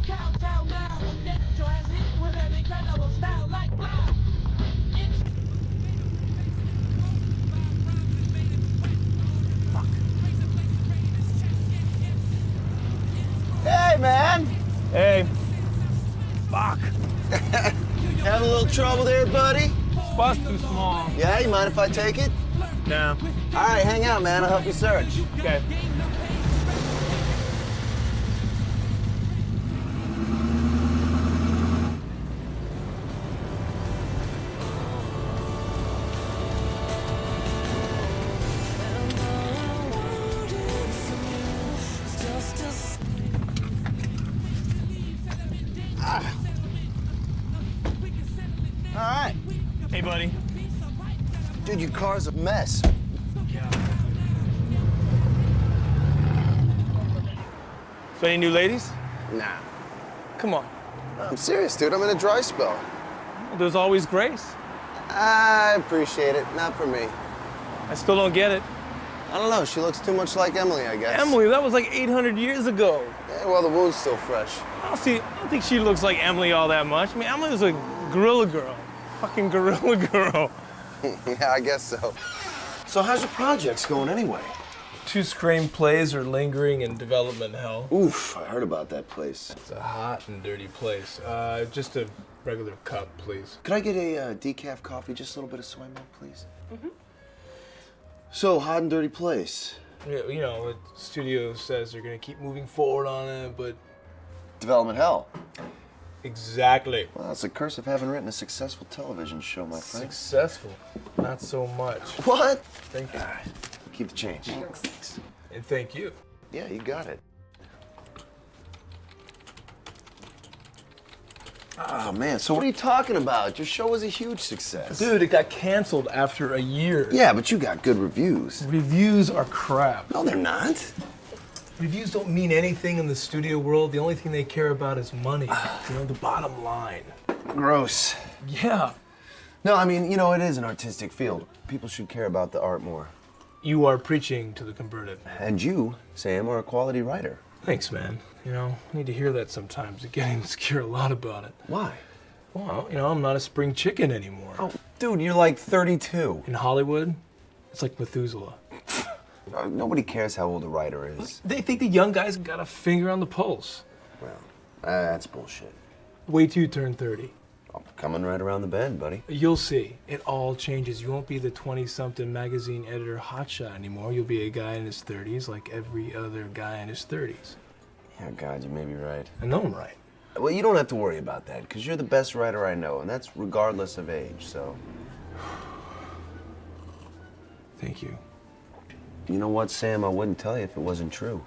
Downtown now, Metro has hit with an incredible style like wow. Hey, man! Hey. Fuck. Having a little trouble there, buddy? Bus too small. Yeah, you mind if I take it? No. All right, hang out, man. I'll help you search. Okay. All right. Hey, buddy. Dude, your car's a mess. So any new ladies? Nah. Come on. I'm serious, dude. I'm in a dry spell. There's always Grace. I appreciate it. Not for me. I still don't get it. I don't know. She looks too much like Emily, I guess. Emily, that was like 800 years ago. Yeah, well, the wound's still fresh. I don't think she looks like Emily all that much. I mean, Emily was a gorilla girl. Fucking gorilla girl. Yeah, I guess so. So how's your projects going anyway? 2 screenplays are lingering in development hell. Oof, I heard about that place. It's a hot and dirty place. Just a regular cup, please. Could I get a decaf coffee, just a little bit of soy milk, please? Mm-hmm. So, hot and dirty place. Yeah, you know, the studio says they're gonna keep moving forward on it, but... Development hell. Exactly. Well, it's a curse of having written a successful television show, my friend. Successful. Not so much. What? Thank you. Keep the change. Thanks. And thank you. Yeah, you got it. Oh, man, so what are you talking about? Your show was a huge success. Dude, it got canceled after a year. Yeah, but you got good reviews. Reviews are crap. No, they're not. Reviews don't mean anything in the studio world. The only thing they care about is money. You know, the bottom line. Gross. Yeah. No, I mean, you know, it is an artistic field. People should care about the art more. You are preaching to the converted. And you, Sam, are a quality writer. Thanks, man. You know, I need to hear that sometimes. I get insecure a lot about it. Why? Well, you know, I'm not a spring chicken anymore. Oh, dude, you're like 32. In Hollywood, it's like Methuselah. Nobody cares how old a writer is. They think the young guys got a finger on the pulse. Well, that's bullshit. Wait till you turn 30. I'm coming right around the bend, buddy. You'll see. It all changes. You won't be the 20-something magazine editor hotshot anymore. You'll be a guy in his 30s like every other guy in his 30s. Yeah, God, you may be right. I know I'm right. Well, you don't have to worry about that, because you're the best writer I know, and that's regardless of age, so... Thank you. You know what, Sam? I wouldn't tell you if it wasn't true.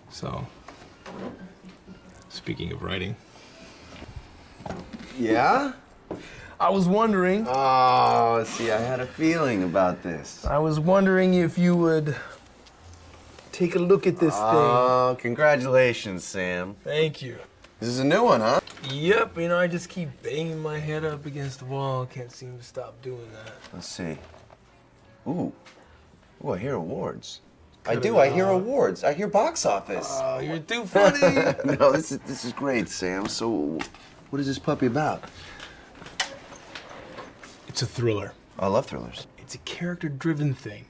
So, speaking of writing. Yeah? I was wondering... Oh, see, I had a feeling about this. I was wondering if you would take a look at this thing. Oh, congratulations, Sam. Thank you. This is a new one, huh? Yep, you know, I just keep banging my head up against the wall. Can't seem to stop doing that. Let's see. Ooh. Ooh, I hear awards. Cut I it do, I hear out. awards. I hear box office. Oh, you're too funny. No, this is great, Sam. So, what is this puppy about? It's a thriller. I love thrillers. It's a character-driven thing.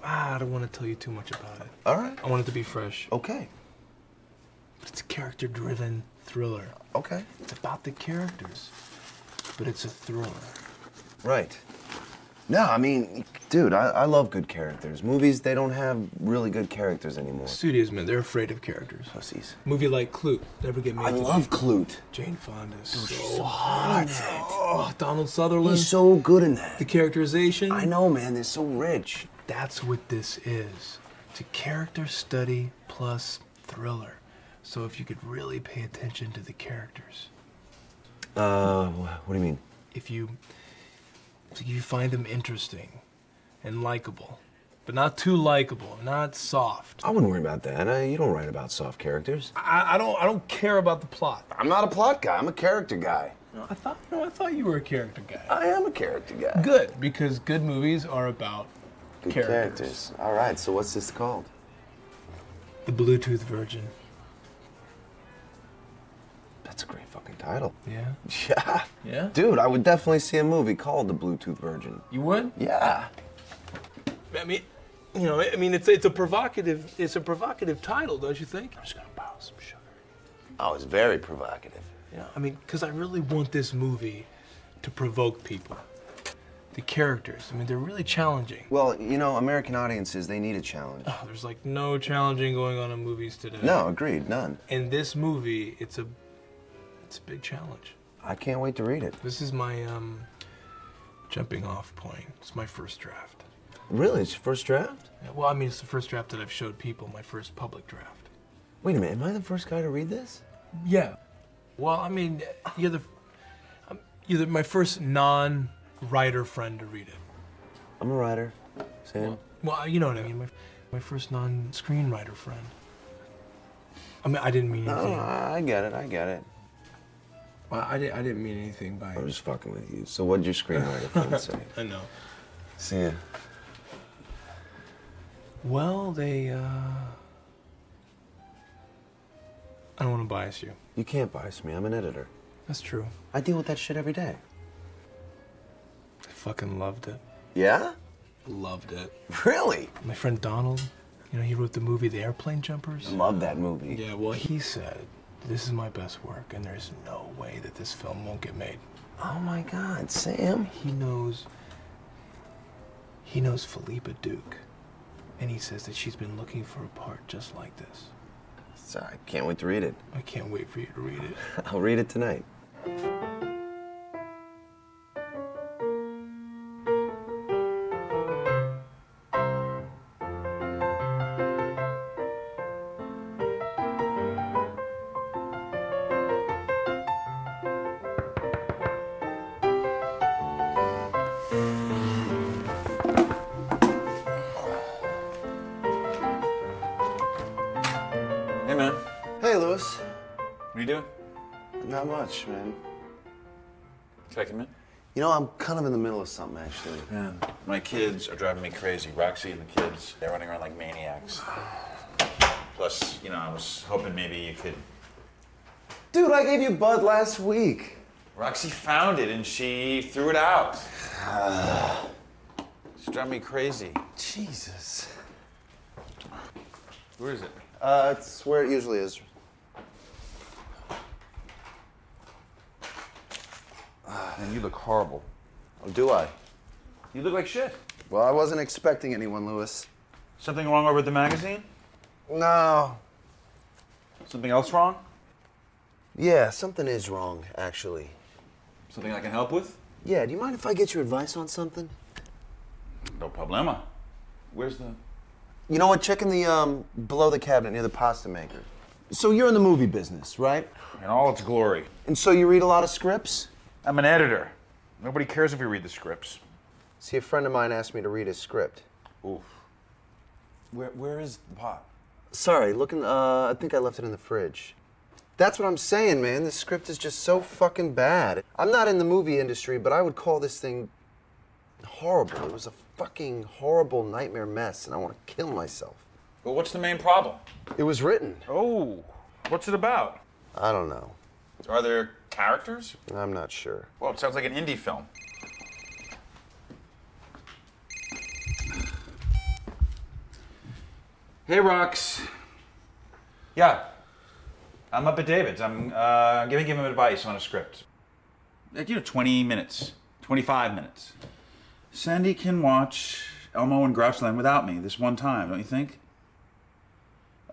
I don't want to tell you too much about it. All right. I want it to be fresh. Okay. But it's a character-driven thriller. Okay. It's about the characters, but it's a thriller. Right. No, I mean, dude, I love good characters. Movies, they don't have really good characters anymore. Studios, man, they're afraid of characters. Pussies. Movie like Clute never get made. I love Clute. Jane Fonda is Dude, so she's so hot. Oh, Donald Sutherland. He's so good in that. The characterization. I know, man. They're so rich. That's what this is. It's a character study plus thriller. So if you could really pay attention to the characters. What do you mean? If you find them interesting and likable, but not too likable, not soft. I wouldn't worry about that. You don't write about soft characters. I don't care about the plot. I'm not a plot guy. I'm a character guy. No, I thought you were a character guy. I am a character guy. Good, because good movies are about Good characters. All right, so what's this called? The Bluetooth Virgin. That's a great fucking title. Yeah? Yeah. Yeah? Dude, I would definitely see a movie called The Bluetooth Virgin. You would? Yeah. I mean, you know, it's a provocative title, don't you think? I'm just gonna borrow some sugar. Oh, it's very provocative. Yeah, I mean, because I really want this movie to provoke people. The characters, I mean, they're really challenging. Well, you know, American audiences, they need a challenge. Oh, there's like no challenging going on in movies today. No, agreed, none. In this movie, it's a big challenge. I can't wait to read it. This is my jumping off point. It's my first draft. Really? It's your first draft? Yeah, well, I mean, it's the first draft that I've showed people, my first public draft. Wait a minute, am I the first guy to read this? Yeah. Well, I mean, you're my first non-writer friend to read it. I'm a writer, Sam. Well, you know what I mean. My first non-screenwriter friend. I mean, I didn't mean anything. No, I get it. Well, I didn't mean anything by. I'm just fucking with you. So what'd your screenwriter friend say? I know. See ya. Well, they. I don't want to bias you. You can't bias me, I'm an editor. That's true. I deal with that shit every day. I fucking loved it. Yeah? Loved it. Really? My friend Donald, you know, he wrote the movie The Airplane Jumpers. Love that movie. Yeah, well, he said, this is my best work, and there's no way that this film won't get made. Oh my God, Sam. He knows Philippa Duke, and he says that she's been looking for a part just like this. So I can't wait to read it. I can't wait for you to read it. I'll read it tonight. Hey, man. Hey, Louis. What are you doing? Not much, man. Can I come in? You know, I'm kind of in the middle of something, actually. Man, my kids are driving me crazy. Roxy and the kids, they're running around like maniacs. Plus, you know, I was hoping maybe you could... Dude, I gave you Bud last week. Roxy found it and she threw it out. She's driving me crazy. Jesus. Where is it? It's where it usually is. Man, you look horrible. Oh, do I? You look like shit. Well, I wasn't expecting anyone, Louis. Something wrong over at the magazine? No. Something else wrong? Yeah, something is wrong, actually. Something I can help with? Yeah, do you mind if I get your advice on something? No problema. Where's the... You know what? Check in the, below the cabinet near the pasta maker. So you're in the movie business, right? In all its glory. And so you read a lot of scripts? I'm an editor. Nobody cares if you read the scripts. See, a friend of mine asked me to read his script. Oof. Where is the pot? Sorry, I think I left it in the fridge. That's what I'm saying, man. This script is just so fucking bad. I'm not in the movie industry, but I would call this thing horrible. It was a fucking horrible nightmare mess, and I want to kill myself. Well, what's the main problem? It was written. Oh, what's it about? I don't know. Are there characters? I'm not sure. Well, it sounds like an indie film. Hey, Rox. Yeah, I'm up at David's. I'm giving him advice on a script. Like, 20 minutes, 25 minutes. Sandy can watch Elmo and Grouchland without me this one time, don't you think?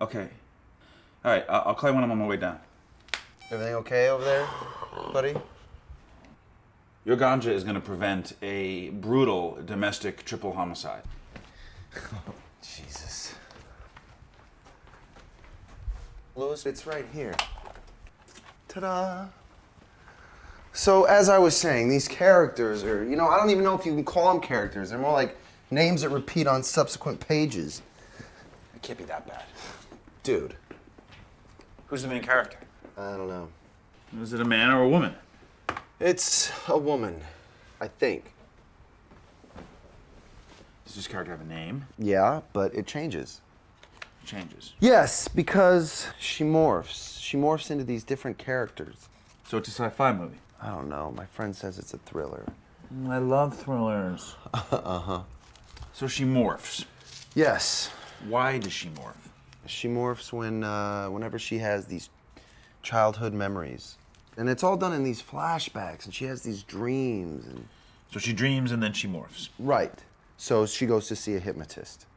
Okay. All right, I'll call you when I'm on my way down. Everything okay over there, buddy? Your ganja is going to prevent a brutal domestic triple homicide. Jesus. Louis, it's right here. Ta-da! So, as I was saying, these characters are, I don't even know if you can call them characters. They're more like names that repeat on subsequent pages. It can't be that bad. Dude. Who's the main character? I don't know. Is it a man or a woman? It's a woman, I think. Does this character have a name? Yeah, but it changes. changes. Yes, because she morphs. She morphs into these different characters. So it's a sci-fi movie. I don't know. My friend says it's a thriller. I love thrillers. So she morphs. Yes. Why does she morph? She morphs whenever she has these childhood memories. And it's all done in these flashbacks, and she has these dreams. And So she dreams and then she morphs. right. So she goes to see a hypnotist.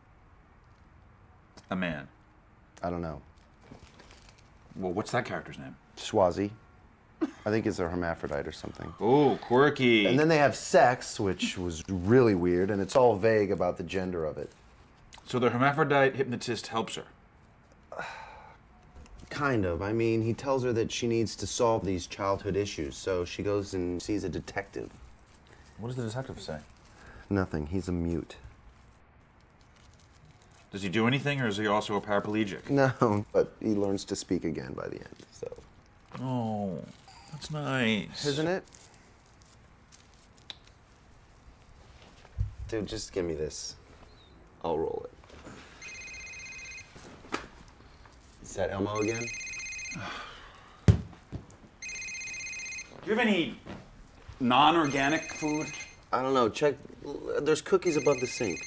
A man. I don't know. Well, what's that character's name? Swazi. I think it's a hermaphrodite or something. Oh, quirky. And then they have sex, which was really weird, and it's all vague about the gender of it. So the hermaphrodite hypnotist helps her. Kind of. I mean, he tells her that she needs to solve these childhood issues, so she goes and sees a detective. What does the detective say? Nothing. He's a mute. Does he do anything, or is he also a paraplegic? No, but he learns to speak again by the end, so. Oh, that's nice. Isn't it? Dude, just give me this. I'll roll it. Is that Elmo again? Do you have any non-organic food? I don't know. Check. There's cookies above the sink.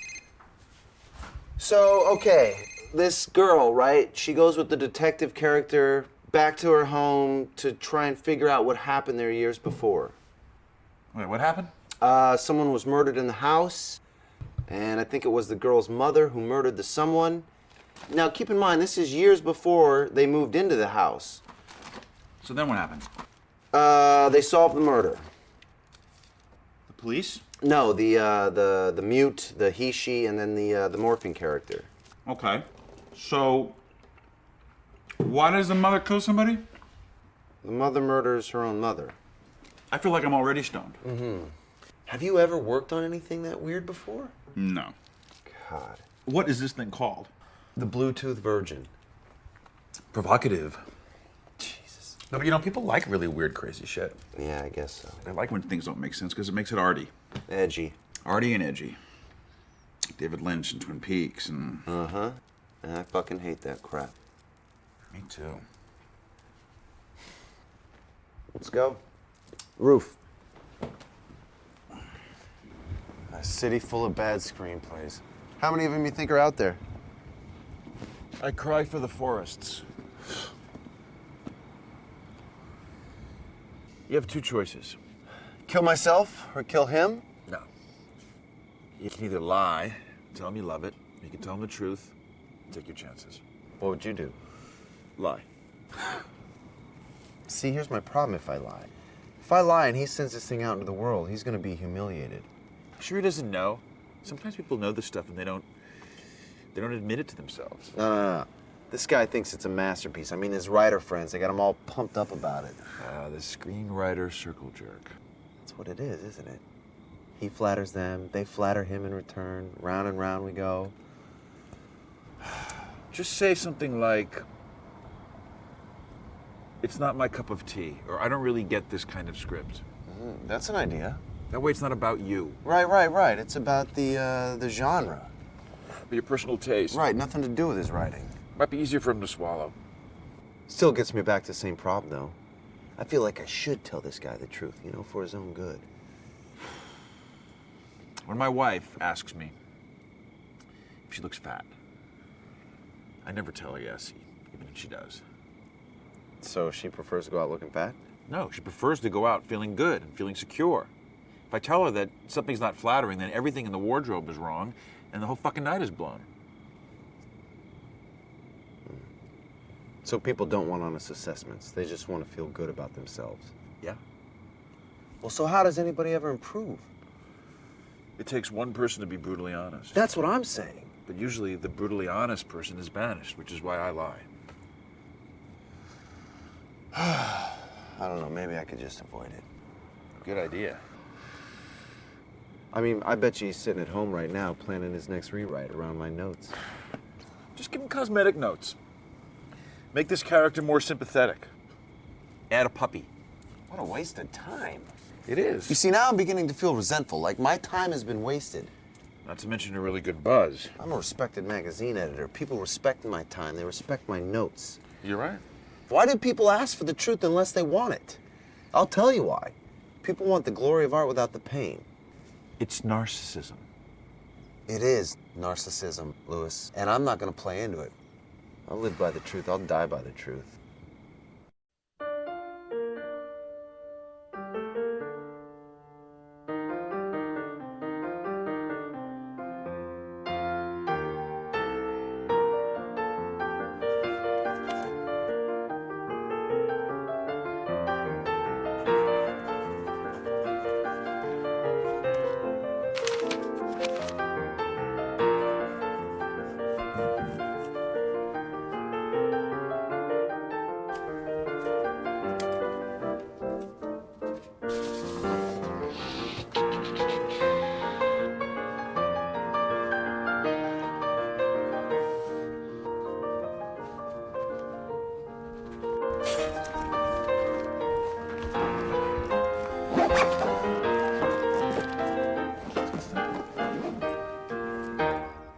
So, okay. This girl, right? She goes with the detective character back to her home to try and figure out what happened there years before. Wait, what happened? Someone was murdered in the house, and I think it was the girl's mother who murdered the someone. Now, keep in mind, this is years before they moved into the house. So then what happened? They solved the murder. The police? No, the mute, the he, she, and then the morphing character. Okay. So, why does the mother kill somebody? The mother murders her own mother. I feel like I'm already stoned. Have you ever worked on anything that weird before? No. God. What is this thing called? The Bluetooth Virgin. Provocative. Jesus. No, but people like really weird, crazy shit. Yeah, I guess so. They like when things don't make sense because it makes it arty. Edgy. Arty and edgy. David Lynch and Twin Peaks and... Uh-huh. And I fucking hate that crap. Me too. Let's go. Roof. A city full of bad screenplays. How many of them you think are out there? I cry for the forests. You have two choices. Kill myself or kill him? No. You can either lie, tell him you love it, you can tell him the truth, take your chances. What would you do? Lie. See, here's my problem if I lie. If I lie and he sends this thing out into the world, he's gonna be humiliated. Sure he doesn't know. Sometimes people know this stuff and they don't admit it to themselves. No. This guy thinks it's a masterpiece. I mean, his writer friends, they got him all pumped up about it. The screenwriter circle jerk. That's what it is, isn't it? He flatters them, they flatter him in return. Round and round we go. Just say something like, it's not my cup of tea, or I don't really get this kind of script. That's an idea. That way it's not about you, Right. It's about the genre. but your personal taste. Right, nothing to do with his writing. Might be easier for him to swallow. Still gets me back to the same problem, though. I feel like I should tell this guy the truth, for his own good. When my wife asks me if she looks fat, I never tell her yes, even if she does. So she prefers to go out looking fat? No, she prefers to go out feeling good and feeling secure. If I tell her that something's not flattering, then everything in the wardrobe is wrong, and the whole fucking night is blown. So people don't want honest assessments. They just want to feel good about themselves. Yeah. Well, so how does anybody ever improve? It takes one person to be brutally honest. That's what I'm saying. But usually the brutally honest person is banished, which is why I lie. I don't know, maybe I could just avoid it. Good idea. I mean, I bet you he's sitting at home right now planning his next rewrite around my notes. Just give him cosmetic notes. Make this character more sympathetic. Add a puppy. What a waste of time. It is. You see, now I'm beginning to feel resentful, like my time has been wasted. Not to mention a really good buzz. I'm a respected magazine editor. People respect my time. They respect my notes. You're right. Why do people ask for the truth unless they want it? I'll tell you why. People want the glory of art without the pain. It's narcissism. It is narcissism, Louis, and I'm not going to play into it. I'll live by the truth. I'll die by the truth.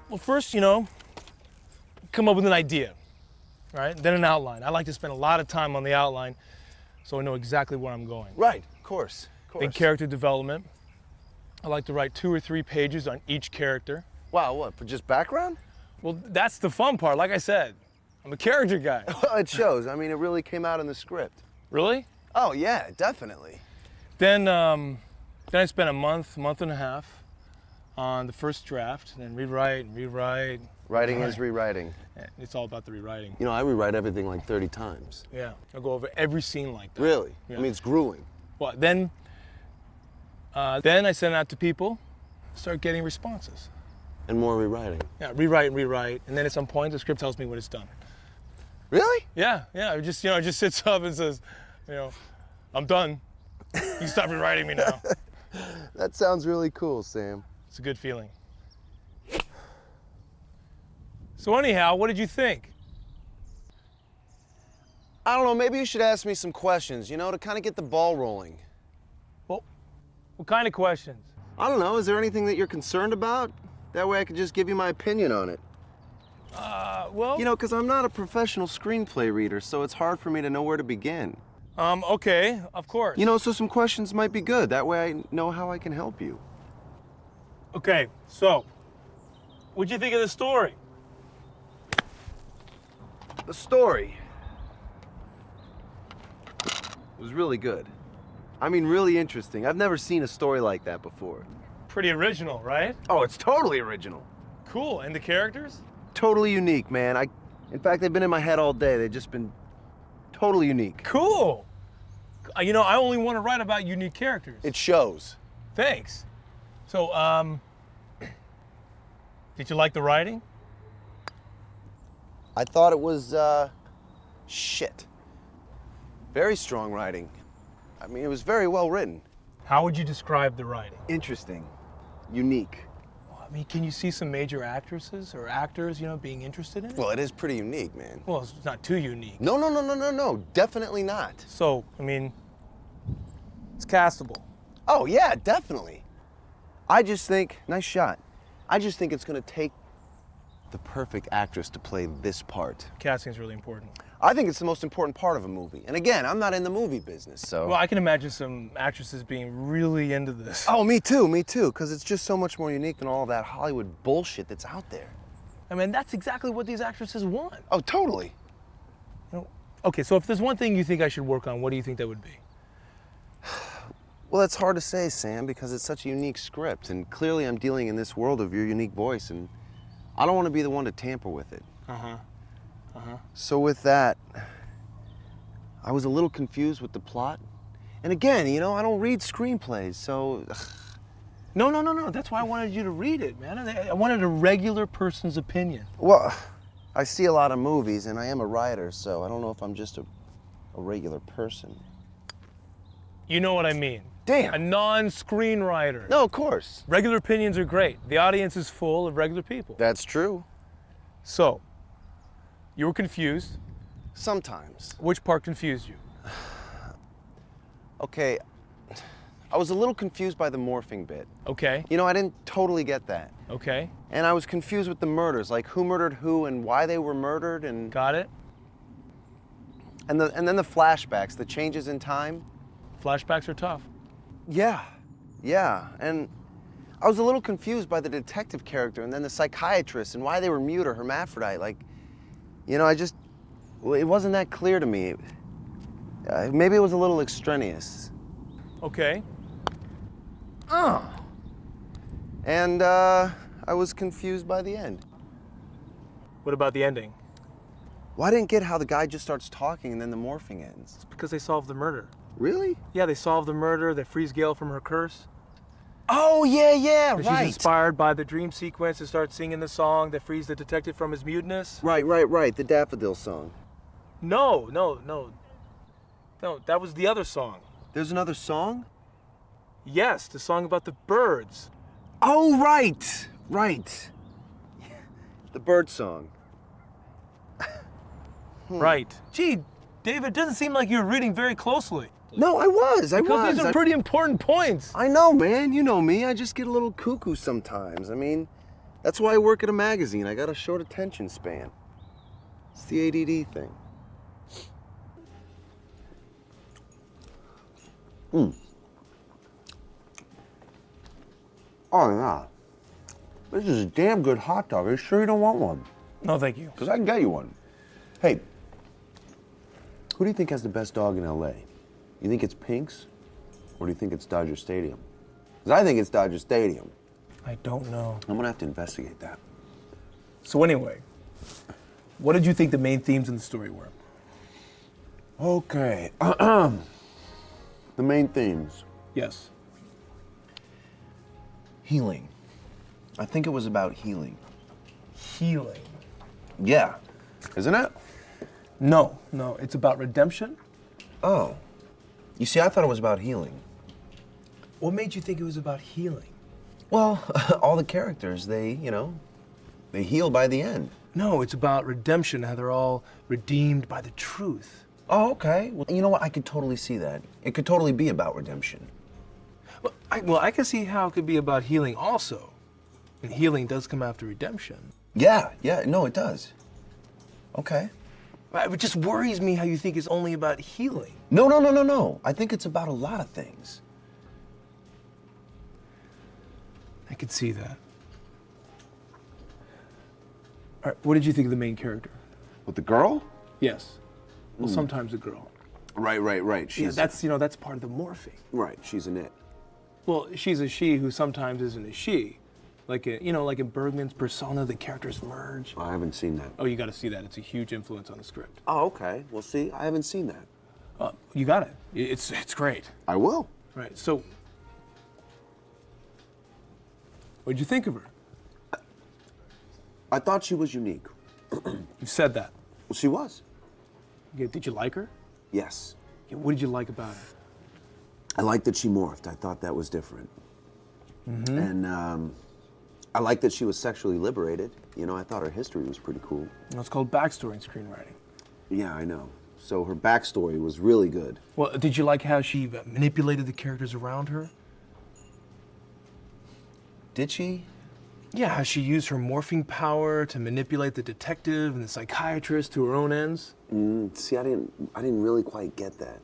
Well, first, come up with an idea, right? Then an outline. I like to spend a lot of time on the outline so I know exactly where I'm going. Right, of course. Then character development. I like to write 2 or 3 pages on each character. Wow, what, for just background? Well, that's the fun part. Like I said, I'm a character guy. Well, it shows. I mean, it really came out in the script. Really? Oh, yeah, definitely. Then I spent a month and a half on the first draft, and then rewrite and rewrite. Writing is rewriting. It's all about the rewriting. You know, I rewrite everything like 30 times. Yeah, I'll go over every scene like that. Really? Yeah. I mean, it's grueling. Well, then I send it out to people, start getting responses. And more rewriting. Yeah, rewrite and rewrite, and then at some point the script tells me when it's done. Really? Yeah, it just sits up and says, I'm done. You stop rewriting me now. That sounds really cool, Sam. It's a good feeling. So anyhow, what did you think? I don't know, maybe you should ask me some questions, to kind of get the ball rolling. Well, what kind of questions? I don't know, is there anything that you're concerned about? That way I could just give you my opinion on it. Well... because I'm not a professional screenplay reader, so it's hard for me to know where to begin. Okay, of course. So some questions might be good. That way I know how I can help you. Okay, so, what'd you think of the story? The story was really good. I mean, really interesting. I've never seen a story like that before. Pretty original, right? Oh, it's totally original. Cool, and the characters? Totally unique, man. In fact, they've been in my head all day. They've just been totally unique. Cool. I only want to write about unique characters. It shows. Thanks. So, did you like the writing? I thought it was, shit. Very strong writing. I mean, it was very well written. How would you describe the writing? Interesting. Unique. I mean, can you see some major actresses or actors, being interested in it? Well, it is pretty unique, man. Well, it's not too unique. No. Definitely not. So, I mean, it's castable. Oh, yeah, definitely. I just think, nice shot. I just think it's gonna take the perfect actress to play this part. Casting is really important. I think it's the most important part of a movie. And again, I'm not in the movie business, so. Well, I can imagine some actresses being really into this. Oh, me too, because it's just so much more unique than all that Hollywood bullshit that's out there. I mean, that's exactly what these actresses want. Oh, totally. Okay, so if there's one thing you think I should work on, what do you think that would be? Well, that's hard to say, Sam, because it's such a unique script, and clearly I'm dealing in this world of your unique voice, and I don't want to be the one to tamper with it. So with that, I was a little confused with the plot. And again, I don't read screenplays, so... No. That's why I wanted you to read it, man. I wanted a regular person's opinion. Well, I see a lot of movies, and I am a writer, so I don't know if I'm just a regular person. You know what I mean. Damn. A non-screenwriter. No, of course. Regular opinions are great. The audience is full of regular people. That's true. So, you were confused. Sometimes. Which part confused you? Okay, I was a little confused by the morphing bit. Okay. You know, I didn't totally get that. Okay. And I was confused with the murders, like who murdered who and why they were murdered and Got it. and then the flashbacks, the changes in time. Flashbacks are tough. Yeah. And I was a little confused by the detective character and then the psychiatrist and why they were mute or hermaphrodite. Like, you know, it wasn't that clear to me. Maybe it was a little extraneous. Okay. And I was confused by the end. What about the ending? Well, I didn't get how the guy just starts talking and then the morphing ends. It's because they solved the murder. Really? Yeah, they solved the murder. They freeze Gale from her curse. Oh, yeah, And right. She's inspired by the dream sequence to start singing the song that frees the detective from his muteness. Right. The Daffodil song. No, that was the other song. There's another song? Yes, the song about the birds. Oh, right. The bird song. Right. Gee, David, it doesn't seem like you're reading very closely. No, I was. Because these are pretty important points. I know, man. You know me. I just get a little cuckoo sometimes. I mean, that's why I work at a magazine. I got a short attention span. It's the ADD thing. Oh, yeah. This is a damn good hot dog. Are you sure you don't want one? No, thank you. Because I can get you one. Hey, who do you think has the best dog in LA? You think it's Pink's? Or do you think it's Dodger Stadium? Because I think it's Dodger Stadium. I don't know. I'm gonna have to investigate that. So anyway, what did you think the main themes in the story were? Okay. The main themes. Yes. Healing. I think it was about healing. Healing. Yeah. Isn't it? No, it's about redemption. Oh. You see, I thought it was about healing. What made you think it was about healing? Well, all the characters, they heal by the end. No, it's about redemption, how they're all redeemed by the truth. Oh, okay. Well, you know what? I could totally see that. It could totally be about redemption. Well, I can see how it could be about healing also. And healing does come after redemption. Yeah, no, it does. Okay. It just worries me how you think it's only about healing. No. I think it's about a lot of things. I could see that. All right, what did you think of the main character? With the girl? Yes. Well, sometimes a girl. Right. Yeah, that's part of the morphing. Right, she's an it. Well, she's a she who sometimes isn't a she. Like in Bergman's Persona, the characters merge. I haven't seen that. Oh, you got to see that. It's a huge influence on the script. Oh, okay. Well, see, I haven't seen that. You got it. It's great. I will. Right. So, what'd you think of her? I thought she was unique. You said that. Well, she was. Yeah, did you like her? Yes. Yeah, what did you like about her? I liked that she morphed. I thought that was different. And I liked that she was sexually liberated. You know, I thought her history was pretty cool. It's called backstory in screenwriting. Yeah, I know. So her backstory was really good. Well, did you like how she manipulated the characters around her? Did she? Yeah, how she used her morphing power to manipulate the detective and the psychiatrist to her own ends. See, I didn't really quite get that.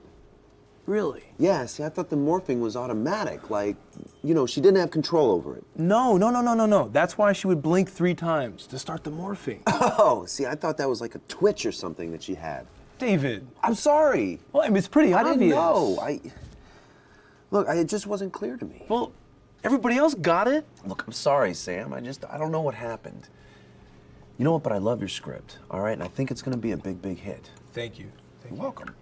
Really? Yeah, see, I thought the morphing was automatic. Like, you know, she didn't have control over it. No. That's why she would blink 3 times to start the morphing. Oh, see, I thought that was like a twitch or something that she had. David. I'm sorry. Well, I mean, it's pretty obvious. I didn't know. Look, it just wasn't clear to me. Well, everybody else got it. Look, I'm sorry, Sam. I don't know what happened. You know what, but I love your script, all right? And I think it's gonna be a big, big hit. Thank you. You're welcome.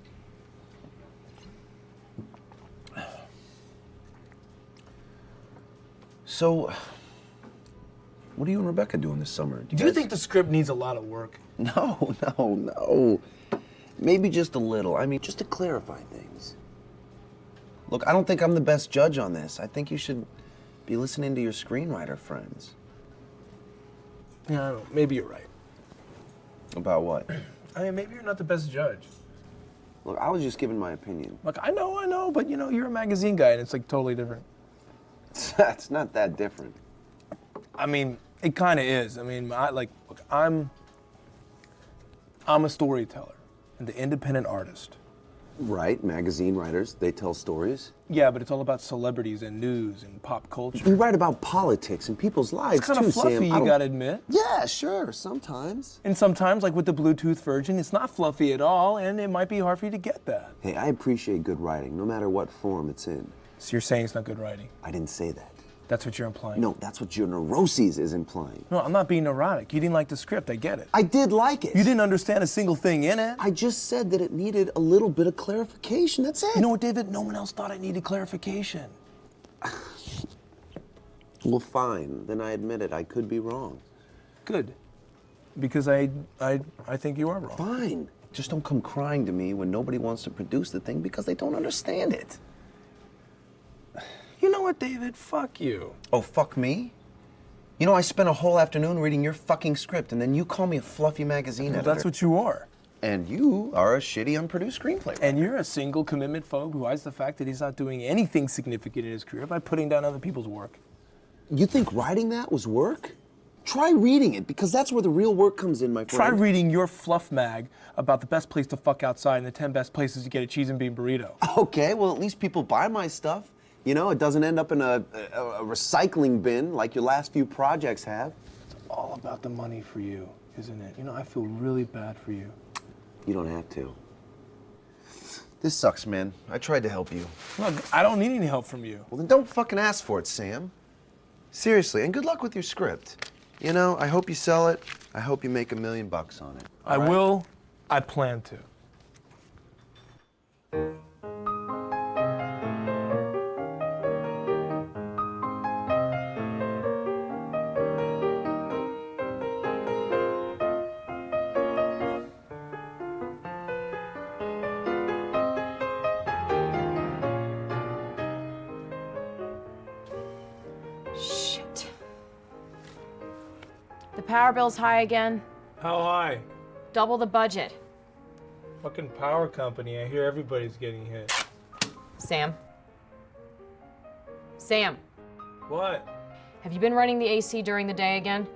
So, what are you and Rebecca doing this summer? Do you think the script needs a lot of work? No. Maybe just a little. I mean, just to clarify things. Look, I don't think I'm the best judge on this. I think you should be listening to your screenwriter friends. Yeah, I don't know. Maybe you're right. About what? I mean, maybe you're not the best judge. Look, I was just giving my opinion. Look, I know, but you know, you're a magazine guy and it's like totally different. It's not that different. I mean, it kind of is. I mean, look, I'm a storyteller and the independent artist. Right, magazine writers, they tell stories. Yeah, but it's all about celebrities and news and pop culture. We write about politics and people's lives It's kind too, of fluffy, Sam. you gotta admit. Yeah, sure, sometimes. And sometimes, like with the Bluetooth version, it's not fluffy at all, and it might be hard for you to get that. Hey, I appreciate good writing, no matter what form it's in. So you're saying it's not good writing? I didn't say that. That's what you're implying? No, that's what your neuroses is implying. No, I'm not being neurotic. You didn't like the script, I get it. I did like it. You didn't understand a single thing in it. I just said that it needed a little bit of clarification, that's it. You know what, David? No one else thought it needed clarification. Well, fine. Then I admit it. I could be wrong. Good. Because I think you are wrong. Fine. Just don't come crying to me when nobody wants to produce the thing because they don't understand it. You know what, David? Fuck you. Oh, fuck me? You know, I spent a whole afternoon reading your fucking script, and then you call me a fluffy magazine editor. That's what you are. And you are a shitty, unproduced screenplay writer. And you're a single commitment phobe who hides the fact that he's not doing anything significant in his career by putting down other people's work. You think writing that was work? Try reading it, because that's where the real work comes in, my friend. Try reading your fluff mag about the best place to fuck outside and the 10 best places to get a cheese and bean burrito. Okay, well, at least people buy my stuff. You know, it doesn't end up in a recycling bin like your last few projects have. It's all about the money for you, isn't it? You know, I feel really bad for you. You don't have to. This sucks, man. I tried to help you. Look, I don't need any help from you. Well, then don't fucking ask for it, Sam. Seriously, and good luck with your script. You know, I hope you sell it. I hope you make $1 million on it. I will. I plan to. Shit. The power bill's high again. How high? Double the budget. Fucking power company. I hear everybody's getting hit. Sam. Sam, What? have you been running the AC during the day again?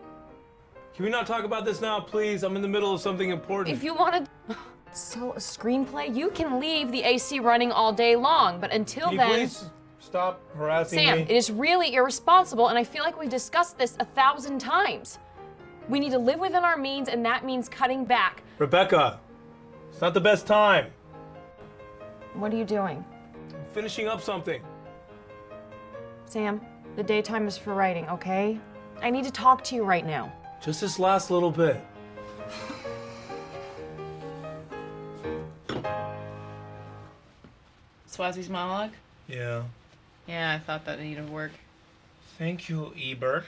Can we not talk about this now, please? I'm in the middle of something important. If you want to sell a screenplay, you can leave the AC running all day long, but until Can you then... please stop harassing Sam, me? it is really irresponsible, and I feel like we've discussed this 1,000 times. We need to live within our means, and that means cutting back. Rebecca, it's not the best time. What are you doing? I'm finishing up something. Sam, the daytime is for writing, okay? I need to talk to you right now. Just this last little bit. Swazi's monologue? Yeah. Yeah, I thought that needed work. Thank you, Ebert.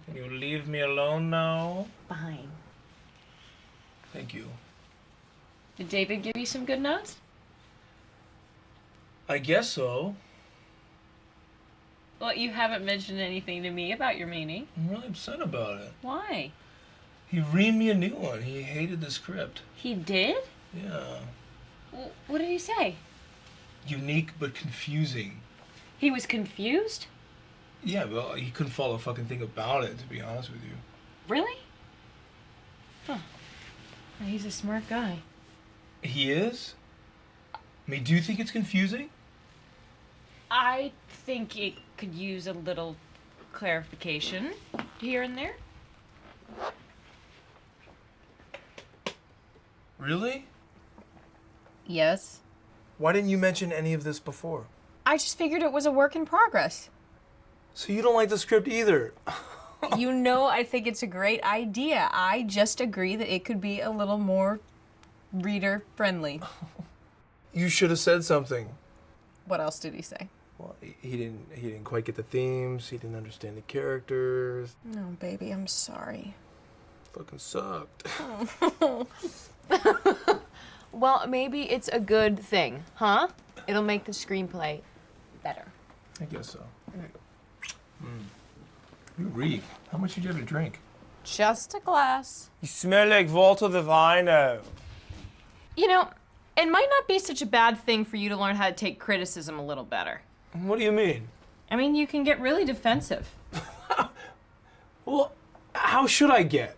Can you leave me alone now? Fine. Thank you. Did David give you some good notes? I guess so. Well, you haven't mentioned anything to me about your meaning. I'm really upset about it. Why? He read me a new one. He hated the script. He did? Yeah. What did he say? Unique but confusing. He was confused? Yeah, well, he couldn't follow a fucking thing about it, to be honest with you. Really? Huh. Well, he's a smart guy. He is? I mean, do you think it's confusing? I think it could use a little clarification here and there. Really? Yes. Why didn't you mention any of this before? I just figured it was a work in progress. So you don't like the script either? You know, I think it's a great idea. I just agree that it could be a little more reader friendly. You should have said something. What else did he say? Well, he didn't quite get the themes. He didn't understand the characters. No, baby, I'm sorry. Fucking sucked. Well, maybe it's a good thing, huh? It'll make the screenplay better. I guess so. You reek. How much did you have to drink? Just a glass. You smell like Walter the Vino. You know, It might not be such a bad thing for you to learn how to take criticism a little better. What do you mean? I mean, you can get really defensive. Well, how should I get?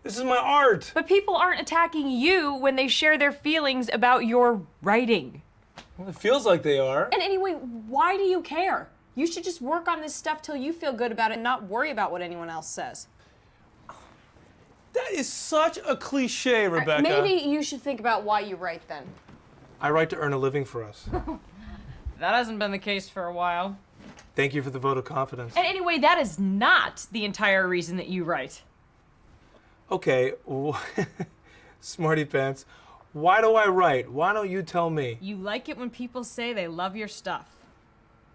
This is my art. But people aren't attacking you when they share their feelings about your writing. Well, it feels like they are. And anyway, why do you care? You should just work on this stuff till you feel good about it and not worry about what anyone else says. That is such a cliche, Rebecca. Maybe you should think about why you write then. I write to earn a living for us. That hasn't been the case for a while. Thank you for the vote of confidence. And anyway, that is not the entire reason that you write. Okay, smarty pants. Why do I write? Why don't you tell me? You like it when people say they love your stuff.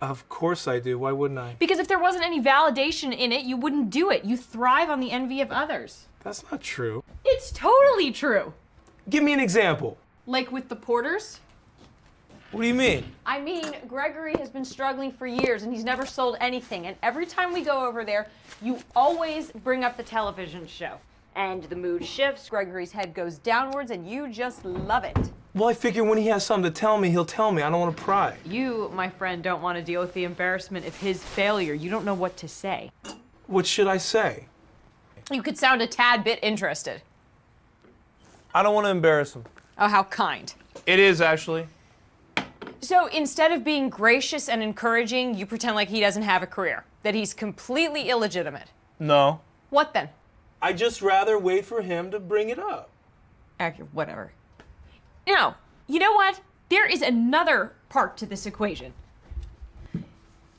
Of course I do. Why wouldn't I? Because if there wasn't any validation in it, you wouldn't do it. You thrive on the envy of others. That's not true. It's totally true. Give me an example. Like with the Porters? What do you mean? I mean, Gregory has been struggling for years and he's never sold anything. And every time we go over there, you always bring up the television show. And the mood shifts, Gregory's head goes downwards, and you just love it. Well, I figure when he has something to tell me, he'll tell me. I don't want to pry. You, my friend, don't want to deal with the embarrassment of his failure. You don't know what to say. What should I say? You could sound a tad bit interested. I don't want to embarrass him. Oh, how kind. It is, actually. So instead of being gracious and encouraging, you pretend like he doesn't have a career, that he's completely illegitimate. No. What then? I just rather wait for him to bring it up. Whatever. No, you know what? There is another part to this equation.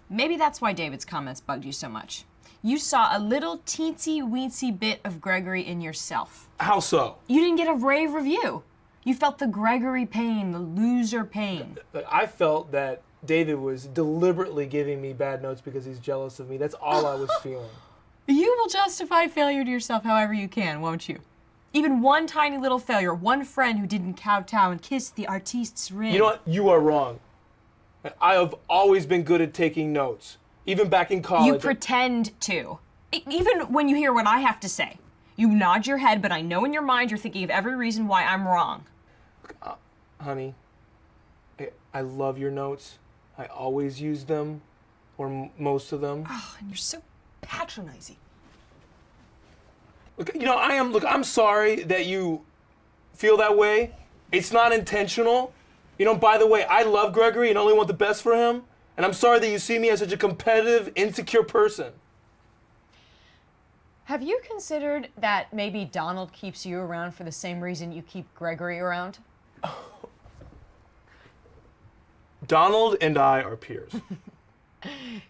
Maybe that's why David's comments bugged you so much. You saw a little teensy-weensy bit of Gregory in yourself. How so? You didn't get a rave review. You felt the Gregory pain, the loser pain. I felt that David was deliberately giving me bad notes because he's jealous of me. That's all I was feeling. You will justify failure to yourself however you can, won't you? Even one tiny little failure, one friend who didn't kowtow and kiss the artiste's ring. You know what? You are wrong. I have always been good at taking notes, even back in college. You pretend to. Even when you hear what I have to say. You nod your head, but I know in your mind you're thinking of every reason why I'm wrong. Honey, I love your notes. I always use them, or most of them. Oh, and you're so patronizing. Look, you know, I'm sorry that you feel that way. It's not intentional. You know, by the way, I love Gregory and only want the best for him. And I'm sorry that you see me as such a competitive, insecure person. Have you considered that maybe Donald keeps you around for the same reason you keep Gregory around? Donald and I are peers.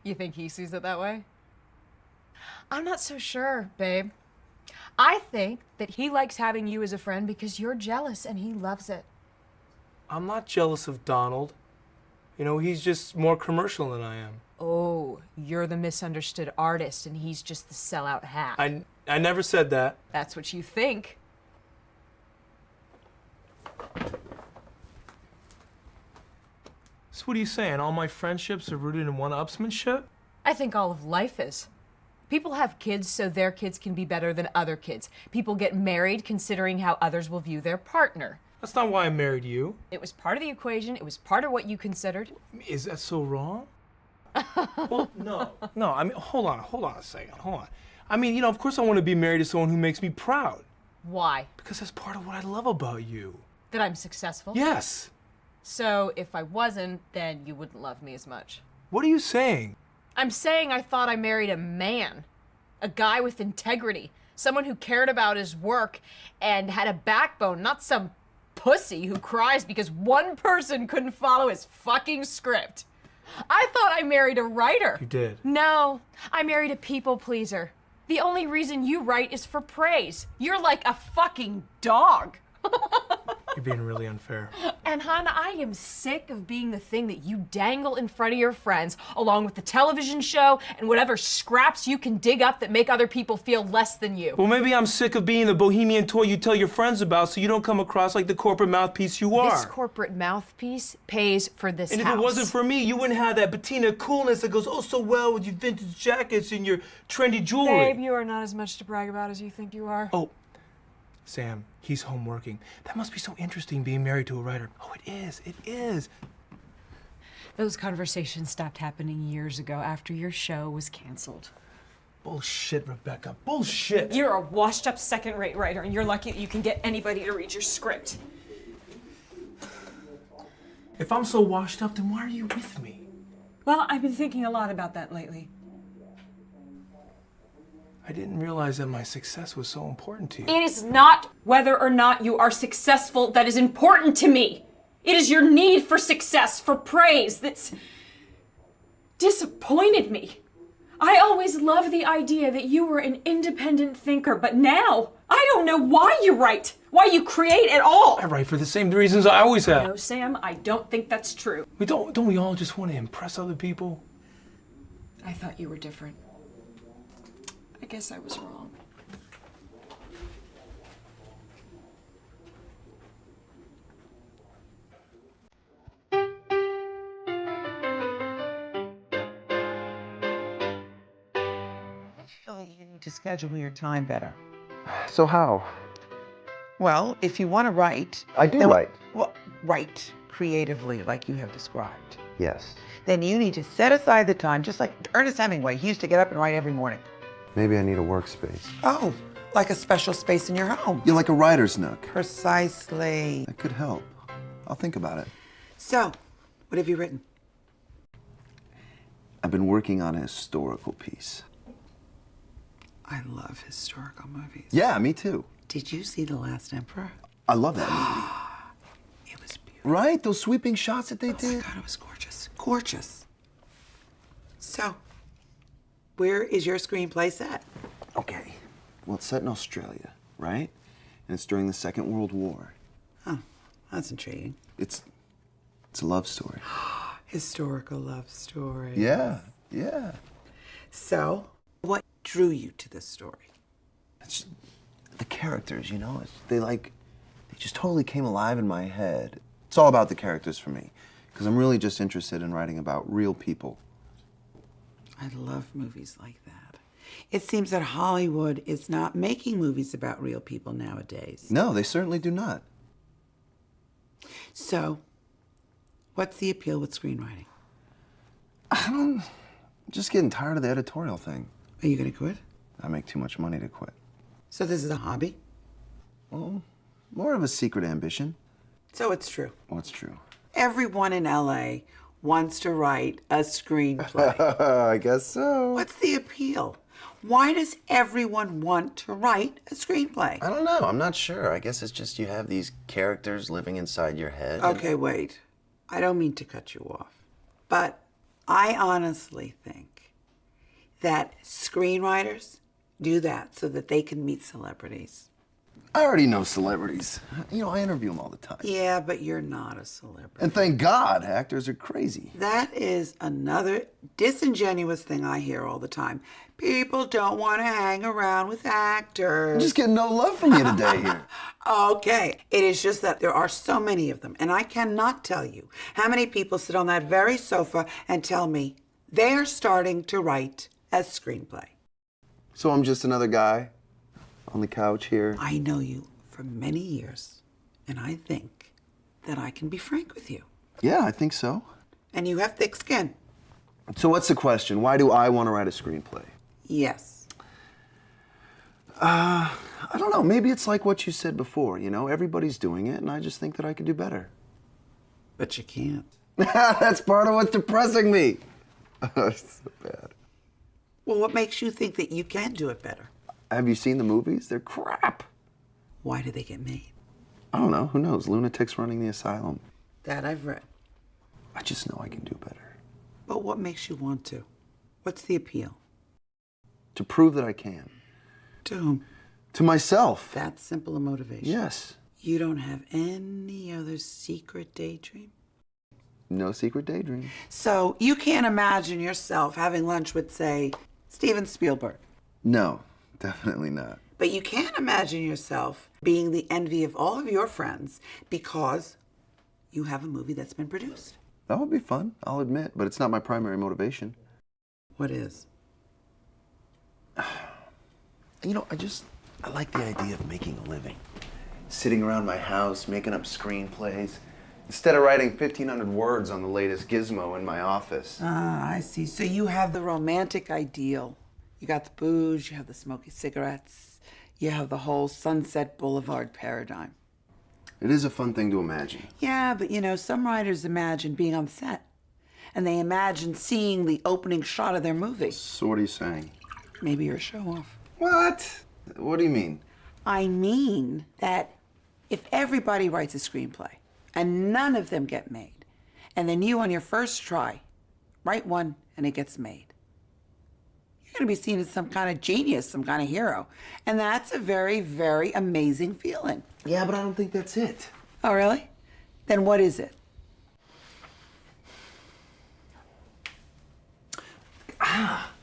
You think he sees it that way? I'm not so sure, babe. I think that he likes having you as a friend because you're jealous and he loves it. I'm not jealous of Donald. You know, he's just more commercial than I am. Oh, you're the misunderstood artist and he's just the sellout hack. I never said that. That's what you think. So what are you saying? All my friendships are rooted in one-upsmanship? I think all of life is. People have kids so their kids can be better than other kids. People get married considering how others will view their partner. That's not why I married you. It was part of the equation. It was part of what you considered. Is that so wrong? Well, no. No, I mean, hold on a second. Hold on. I mean, you know, of course I want to be married to someone who makes me proud. Why? Because that's part of what I love about you. That I'm successful? Yes. So if I wasn't, then you wouldn't love me as much. What are you saying? I'm saying I thought I married a man. A guy with integrity. Someone who cared about his work and had a backbone, not some pussy who cries because one person couldn't follow his fucking script. I thought I married a writer. You did. No, I married a people pleaser. The only reason you write is for praise. You're like a fucking dog. You're being really unfair. And hon, I am sick of being the thing that you dangle in front of your friends, along with the television show and whatever scraps you can dig up that make other people feel less than you. Well, maybe I'm sick of being the bohemian toy you tell your friends about so you don't come across like the corporate mouthpiece you are. This corporate mouthpiece pays for this and house. if it wasn't for me, you wouldn't have that patina coolness that goes oh so well with your vintage jackets and your trendy jewelry. Babe, you are not as much to brag about as you think you are. Oh, Sam, he's home working. That must be so interesting being married to a writer. Oh, it is. It is. Those conversations stopped happening years ago after your show was canceled. Bullshit, Rebecca. Bullshit. You're a washed-up second-rate writer, and you're lucky that you can get anybody to read your script. If I'm so washed up, then why are you with me? Well, I've been thinking a lot about that lately. I didn't realize that my success was so important to you. It is not whether or not you are successful that is important to me. It is your need for success, for praise, that's disappointed me. I always loved the idea that you were an independent thinker, but now I don't know why you write, why you create at all. I write for the same reasons I always have. No, Sam, I don't think that's true. Don't we all just want to impress other people? I thought you were different. I guess I was wrong. You need to schedule your time better. So how? Well, if you want to write... I do write. Well, write creatively like you have described. Yes. Then you need to set aside the time, just like Ernest Hemingway. He used to get up and write every morning. Maybe I need a workspace. Oh, like a special space in your home. You're like a writer's nook. Precisely. That could help. I'll think about it. So, what have you written? I've been working on a historical piece. I love historical movies. Yeah, me too. Did you see The Last Emperor? I love that movie. It was beautiful. Right? Those sweeping shots that they Oh my did. God, it was gorgeous. Gorgeous. So, where is your screenplay set? Okay. Well, it's set in Australia, right? And it's during the Second World War. Oh, that's intriguing. It's a love story. Historical love story. Yeah, yeah. So, what drew you to this story? It's the characters, you know? They just totally came alive in my head. It's all about the characters for me, because I'm really just interested in writing about real people. I love movies like that. It seems that Hollywood is not making movies about real people nowadays. No, they certainly do not. So, what's the appeal with screenwriting? I'm just getting tired of the editorial thing. Are you going to quit? I make too much money to quit. So this is a hobby? Well, more of a secret ambition. So it's true. What's true? Everyone in LA wants to write a screenplay. I guess so. What's the appeal? Why does everyone want to write a screenplay? I don't know. I'm not sure. I guess it's just you have these characters living inside your head. Okay, wait. I don't mean to cut you off, but I honestly think that screenwriters do that so that they can meet celebrities. I already know celebrities. You know, I interview them all the time. Yeah, but you're not a celebrity. And thank God, actors are crazy. That is another disingenuous thing I hear all the time. People don't want to hang around with actors. I'm just getting no love from you today here. Okay, it is just that there are so many of them, and I cannot tell you how many people sit on that very sofa and tell me they're starting to write a screenplay. So I'm just another guy on the couch here. I know you for many years, and I think that I can be frank with you. Yeah, I think so. And you have thick skin. So what's the question? Why do I want to write a screenplay? Yes. I don't know. Maybe it's like what you said before, you know? Everybody's doing it, and I just think that I could do better. But you can't. That's part of what's depressing me. It's so bad. Well, what makes you think that you can do it better? Have you seen the movies? They're crap. Why do they get made? I don't know. Who knows? Lunatics running the asylum. That I've read. I just know I can do better. But what makes you want to? What's the appeal? To prove that I can. To whom? To myself. That simple a motivation. Yes. You don't have any other secret daydream? No secret daydream. So you can't imagine yourself having lunch with, say, Steven Spielberg. No, definitely not. But you can imagine yourself being the envy of all of your friends because you have a movie that's been produced. That would be fun, I'll admit, but it's not my primary motivation. What is? You know, I like the idea of making a living. sitting around my house making up screenplays instead of writing 1,500 words on the latest gizmo in my office. Ah, I see. So you have the romantic ideal. You got the booze, you have the smoky cigarettes, you have the whole Sunset Boulevard paradigm. It is a fun thing to imagine. Yeah, but you know, some writers imagine being on set. And they imagine seeing the opening shot of their movie. So what are you saying? Maybe you're a show-off. What? What do you mean? I mean that if everybody writes a screenplay and none of them get made, and then you on your first try write one and it gets made, you're going to be seen as some kind of genius, some kind of hero. And that's a very, very amazing feeling. Yeah, but I don't think that's it. Oh, really? Then what is it?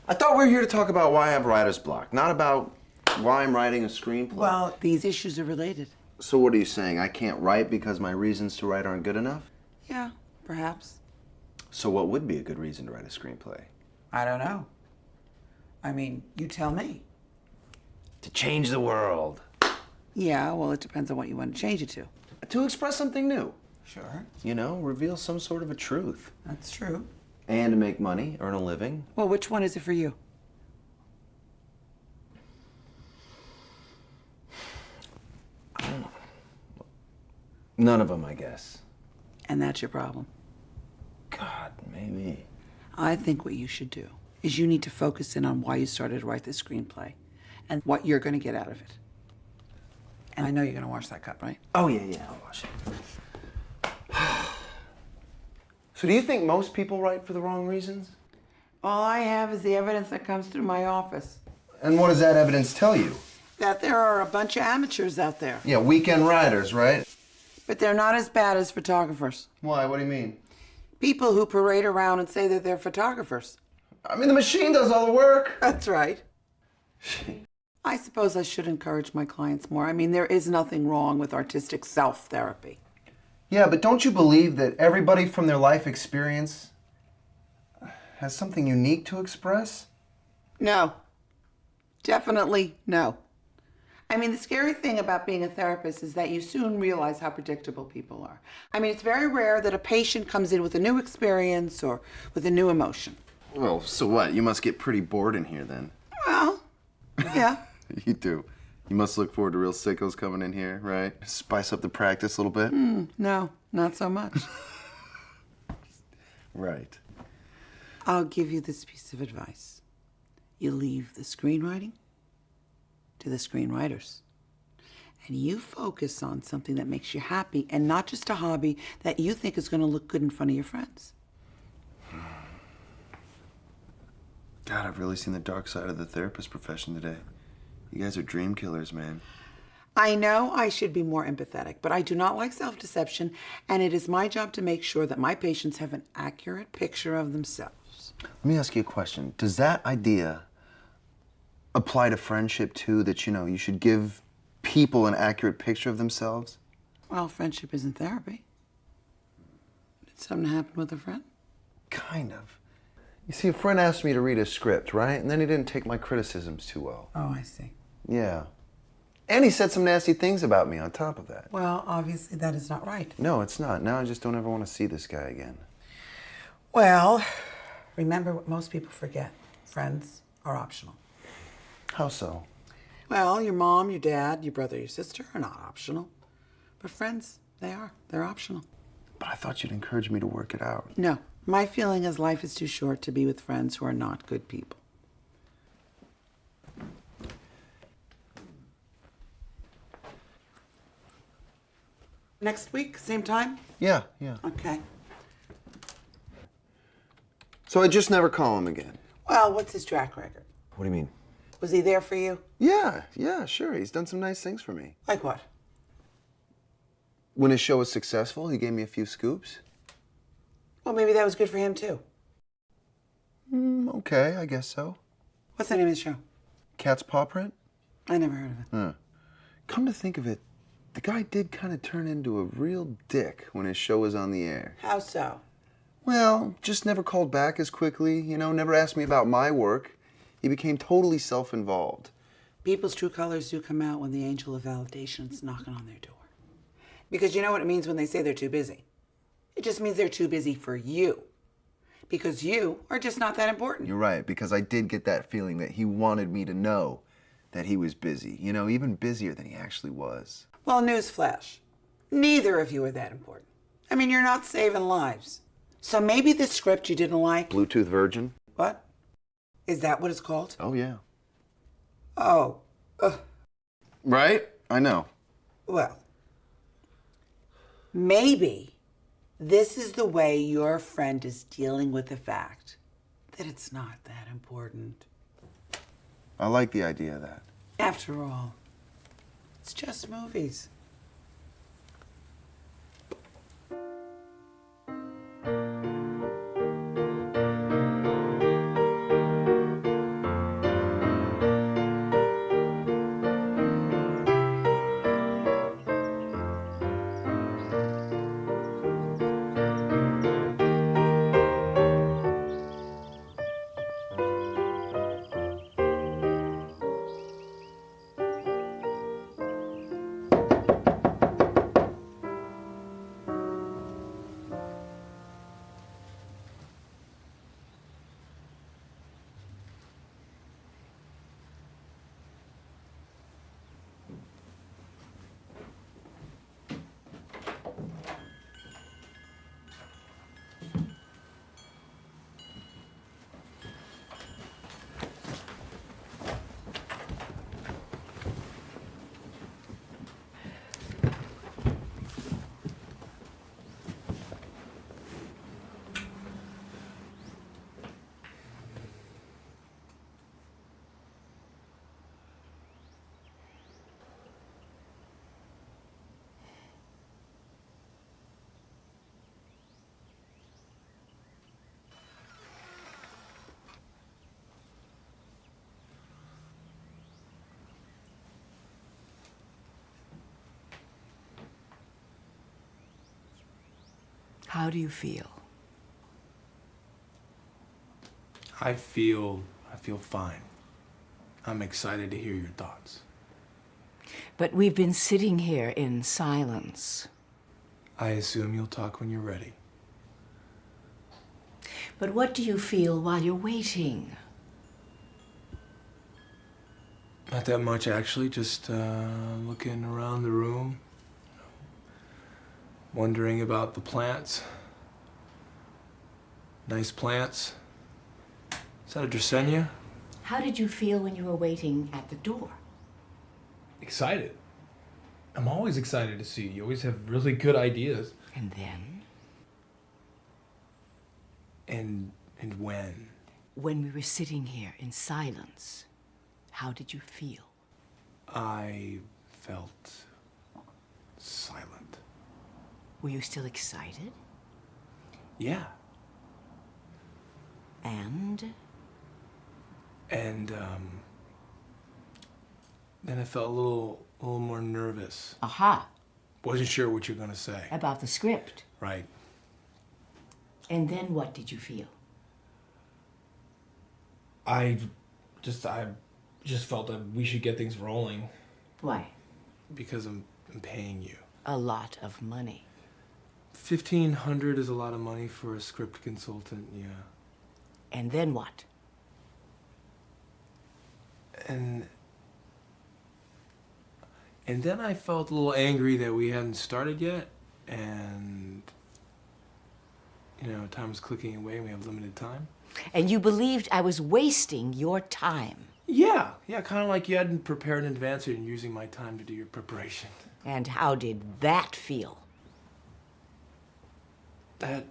I thought we were here to talk about why I have writer's block, not about why I'm writing a screenplay. Well, these issues are related. So what are you saying? I can't write because my reasons to write aren't good enough? Yeah, perhaps. So what would be a good reason to write a screenplay? I don't know. I mean, you tell me. To change the world. Yeah, well, it depends on what you want to change it to. To express something new. Sure. You know, reveal some sort of a truth. That's true. And to make money, earn a living. Well, which one is it for you? None of them, I guess. And that's your problem. God, maybe. I think what you should do is you need to focus in on why you started to write this screenplay and what you're going to get out of it. And I know you're going to wash that cup, right? Oh, yeah, I'll wash it. So do you think most people write for the wrong reasons? All I have is the evidence that comes through my office. And what does that evidence tell you? That there are a bunch of amateurs out there. Yeah, weekend writers, right? But they're not as bad as photographers. Why? What do you mean? People who parade around and say that they're photographers. I mean, the machine does all the work. That's right. I suppose I should encourage my clients more. I mean, there is nothing wrong with artistic self-therapy. Yeah, but don't you believe that everybody from their life experience has something unique to express? No. Definitely no. I mean, the scary thing about being a therapist is that you soon realize how predictable people are. I mean, it's very rare that a patient comes in with a new experience or with a new emotion. Well, so what? You must get pretty bored in here then. Well, yeah. You do. You must look forward to real sickos coming in here, right? Spice up the practice a little bit. No, not so much. Right. I'll give you this piece of advice. You leave the screenwriting to the screenwriters. And you focus on something that makes you happy and not just a hobby that you think is going to look good in front of your friends. God, I've really seen the dark side of the therapist profession today. You guys are dream killers, man. I know I should be more empathetic, but I do not like self-deception, and it is my job to make sure that my patients have an accurate picture of themselves. Let me ask you a question. Does that idea apply to friendship too, that, you know, you should give people an accurate picture of themselves? Well, friendship isn't therapy. Did something happen with a friend? Kind of. You see, a friend asked me to read a script, right? And then he didn't take my criticisms too well. Oh, I see. Yeah. And he said some nasty things about me on top of that. Well, obviously that is not right. No, it's not. Now I just don't ever want to see this guy again. Well, remember what most people forget. Friends are optional. How so? Well, your mom, your dad, your brother, your sister are not optional. But friends, they are. They're optional. But I thought you'd encourage me to work it out. No. My feeling is life is too short to be with friends who are not good people. Next week, same time? Yeah. Okay. So I just never call him again. Well, what's his track record? What do you mean? Was he there for you? Yeah, sure. He's done some nice things for me. Like what? When his show was successful, he gave me a few scoops. Well, maybe that was good for him, too. Okay, I guess so. What's the name of the show? Cat's Paw Print? I never heard of it. Come to think of it, the guy did kind of turn into a real dick when his show was on the air. How so? Well, just never called back as quickly, you know, never asked me about my work. He became totally self-involved. People's true colors do come out when the angel of validation's knocking on their door. Because you know what it means when they say they're too busy? It just means they're too busy for you. Because you are just not that important. You're right, because I did get that feeling that he wanted me to know that he was busy. You know, even busier than he actually was. Well, newsflash. Neither of you are that important. I mean, you're not saving lives. So maybe the script you didn't like... Bluetooth Virgin? What? Is that what it's called? Oh, yeah. Oh. Right? I know. Well, maybe this is the way your friend is dealing with the fact that it's not that important. I like the idea of that. After all, it's just movies. How do you feel? I feel fine. I'm excited to hear your thoughts. But we've been sitting here in silence. I assume you'll talk when you're ready. But what do you feel while you're waiting? Not that much, actually. Just looking around the room, wondering about the plants. Nice plants. Is that a Dracaena? How did you feel when you were waiting at the door? Excited. I'm always excited to see you. You always have really good ideas. And then? And when? When we were sitting here in silence, how did you feel? I felt silent. Were you still excited? Yeah. And then I felt a little more nervous. aha, Wasn't sure what you're gonna say. about the script. Right. And then what did you feel? I just felt that we should get things rolling Why? because I'm paying you. A lot of money. 1,500 is a lot of money for a script consultant, yeah. And then what? And then I felt a little angry that we hadn't started yet, and time was clicking away and we have limited time. And you believed I was wasting your time. Yeah, kind of like you hadn't prepared in advance and using my time to do your preparation. And how did that feel? That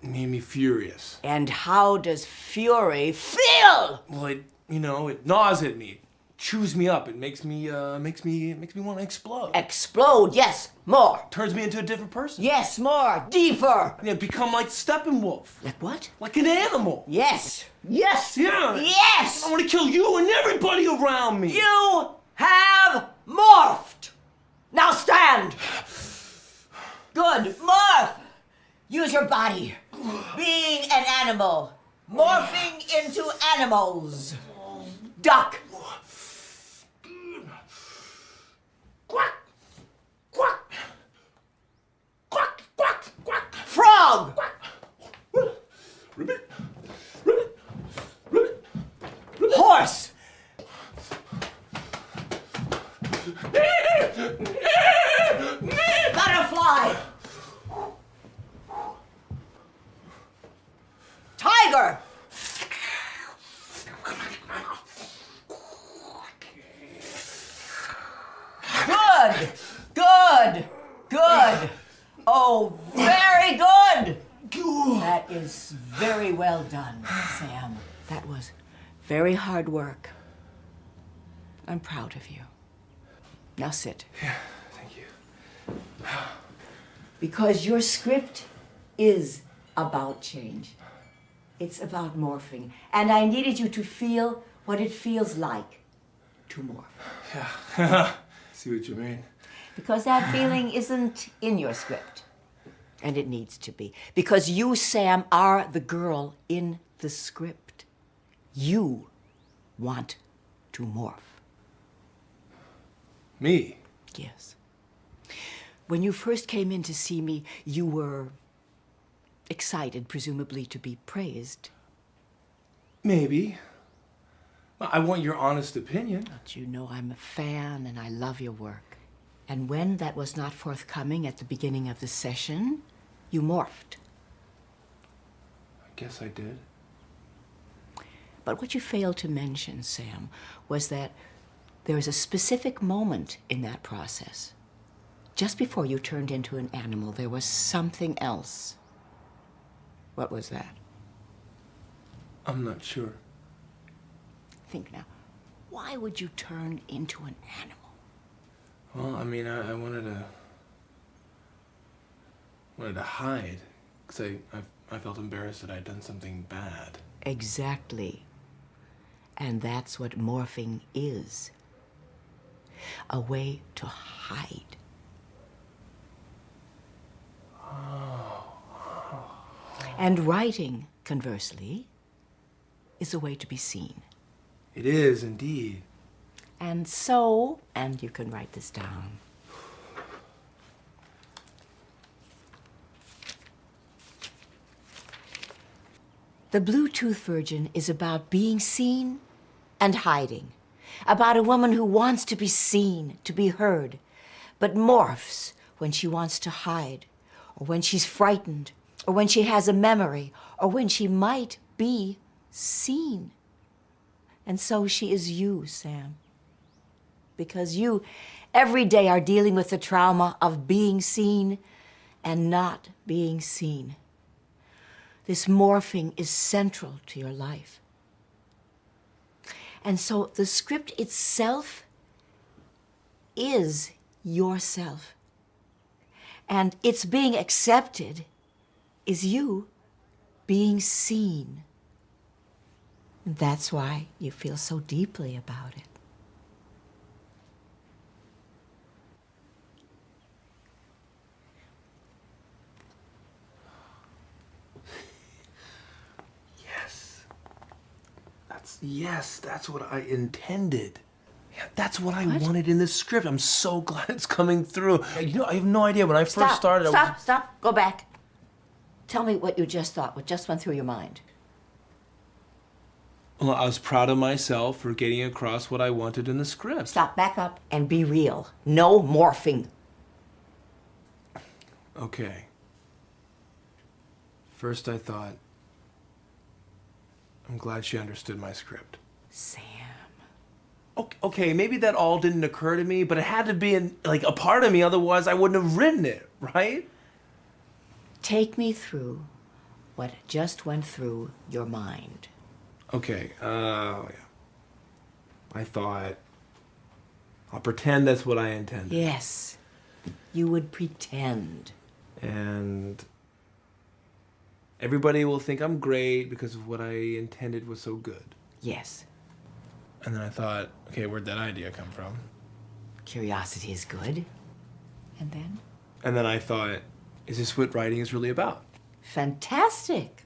made me furious. And how does fury feel? Well, it gnaws at me, chews me up. It makes me want to explode. Explode, yes, more. Turns me into a different person. Yes, more, deeper. Yeah, become like Steppenwolf. Like what? Like an animal. Yes, yes, Yeah. yes. I want to kill you and everybody around me. You have morphed. Now stand. Good, morph. Use your body. Being an animal, morphing into animals. Duck. Dog! Horse! Butterfly! Tiger! Good! Good! Good! Oh, very good! That is very well done, Sam. That was very hard work. I'm proud of you. Now sit. Yeah, thank you. Because your script is about change. It's about morphing. And I needed you to feel what it feels like to morph. Yeah. See what you mean. Because that feeling isn't in your script. And it needs to be. Because you, Sam, are the girl in the script. You want to morph. Me? Yes. When you first came in to see me, you were excited, presumably to be praised. Maybe. I want your honest opinion. But you know I'm a fan and I love your work. And when that was not forthcoming at the beginning of the session, you morphed. I guess I did. But what you failed to mention, Sam, was that there was a specific moment in that process. Just before you turned into an animal, there was something else. What was that? I'm not sure. Think now. Why would you turn into an animal? Well, I mean, I wanted to hide because I felt embarrassed that I'd done something bad. Exactly. And that's what morphing is. A way to hide. And writing, conversely, is a way to be seen. It is indeed. And so, and you can write this down. The Bluetooth Virgin is about being seen and hiding. About a woman who wants to be seen, to be heard, but morphs when she wants to hide, or when she's frightened, or when she has a memory, or when she might be seen. And so she is you, Sam. Because you, every day, are dealing with the trauma of being seen and not being seen. This morphing is central to your life. And so the script itself is yourself. And its being accepted is you being seen. And that's why you feel so deeply about it. Yes, that's what I intended. Yeah, that's what I wanted in this script. I'm so glad it's coming through. You know, I have no idea when I first started. Stop, go back. Tell me what you just thought, what just went through your mind. Well, I was proud of myself for getting across what I wanted in the script. Stop, back up, and be real. No morphing. Okay. First I thought, I'm glad she understood my script. Sam. Okay, maybe that all didn't occur to me, but it had to be a part of me, otherwise I wouldn't have written it, right? Take me through what just went through your mind. Okay, yeah. I thought, I'll pretend that's what I intended. Yes, you would pretend. And everybody will think I'm great because of what I intended was so good. Yes. And then I thought, okay, where'd that idea come from? Curiosity is good. And then? And then I thought, is this what writing is really about? Fantastic.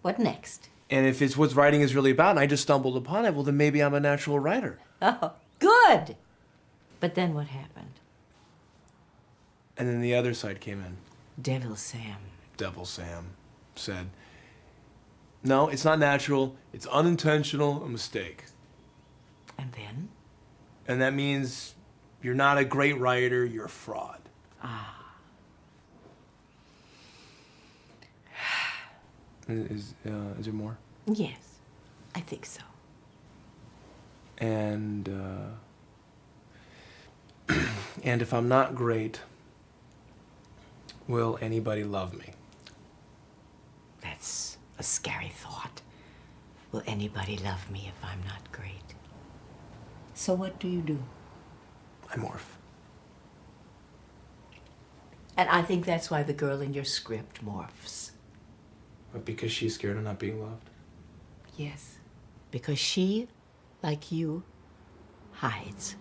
What next? And if it's what writing is really about and I just stumbled upon it, well, then maybe I'm a natural writer. Oh, good. But then what happened? And then the other side came in. Devil Sam Devil Sam, said, no, it's not natural, it's unintentional, a mistake. And then? And that means you're not a great writer, you're a fraud. Is there more? Yes, I think so. And and if I'm not great, will anybody love me? That's a scary thought. Will anybody love me if I'm not great? So what do you do? I morph. And I think that's why the girl in your script morphs. But because she's scared of not being loved? Yes. Because she, like you, hides.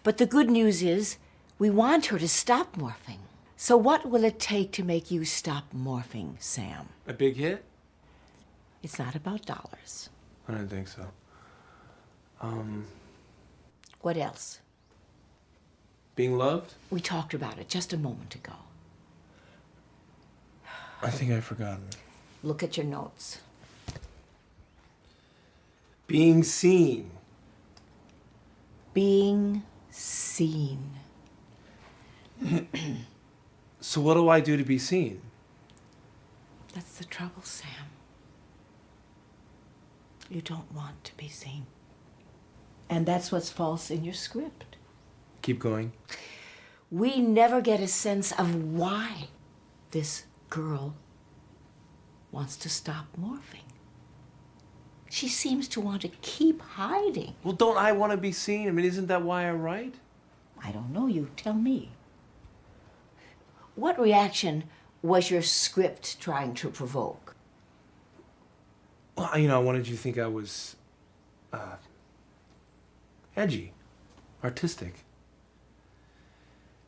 But the good news is, we want her to stop morphing. So what will it take to make you stop morphing, Sam? A big hit? It's not about dollars. I don't think so. What else? Being loved? We talked about it just a moment ago. I think I've forgotten. Look at your notes. Being seen. Being seen. So what do I do to be seen? That's the trouble, Sam. You don't want to be seen. And that's what's false in your script. Keep going. We never get a sense of why this girl wants to stop morphing. She seems to want to keep hiding. Well, don't I want to be seen? I mean, isn't that why I write? I don't know, you tell me. What reaction was your script trying to provoke? Well, I wanted you to think I was edgy, artistic,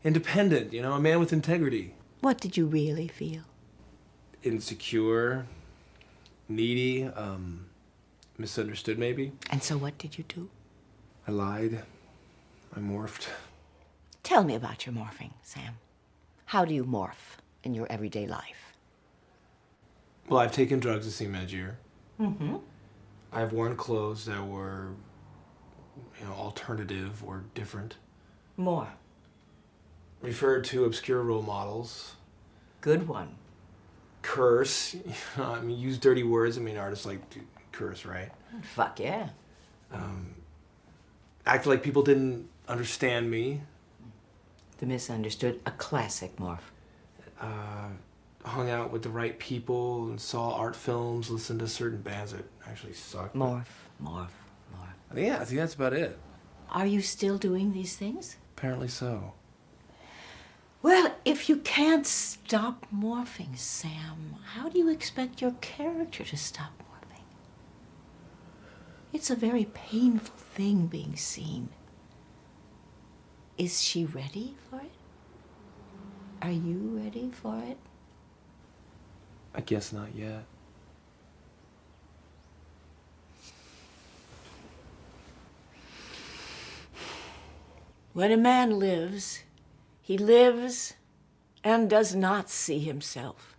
independent, a man with integrity. What did you really feel? Insecure, needy, misunderstood maybe. And so what did you do? I lied. I morphed. Tell me about your morphing, Sam. How do you morph in your everyday life? Well, I've taken drugs to seem edgier. Mm-hmm. I've worn clothes that were, alternative or different. More. Referred to obscure role models. Good one. Curse. Use dirty words. Artists like to curse, right? Fuck yeah. Act like people didn't understand me. The misunderstood, a classic morph. Hung out with the right people and saw art films, listened to certain bands that actually sucked. Morph. Yeah, I think that's about it. Are you still doing these things? Apparently so. Well, if you can't stop morphing, Sam, how do you expect your character to stop morphing? It's a very painful thing being seen. Is she ready for it? Are you ready for it? I guess not yet. When a man lives, he lives and does not see himself.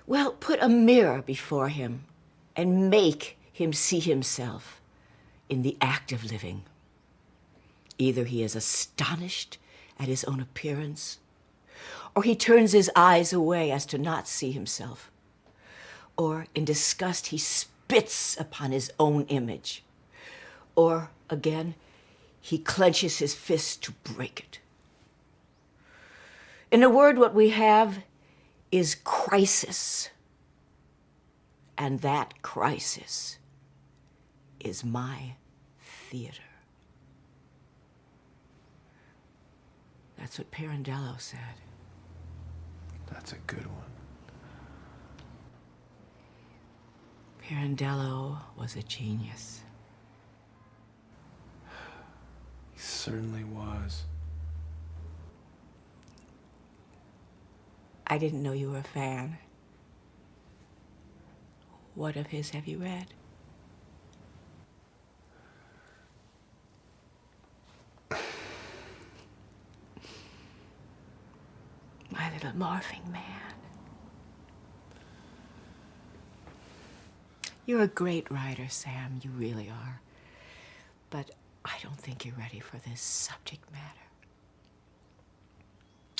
Well, put a mirror before him and make him see himself in the act of living. Either he is astonished at his own appearance, or he turns his eyes away as to not see himself, or in disgust he spits upon his own image, or again, he clenches his fist to break it. In a word, what we have is crisis. And that crisis is my theater. That's what Pirandello said. That's a good one. Pirandello was a genius. He certainly was. I didn't know you were a fan. What of his have you read? my little morphing man. You're a great writer, Sam. You really are. But I don't think you're ready for this subject matter.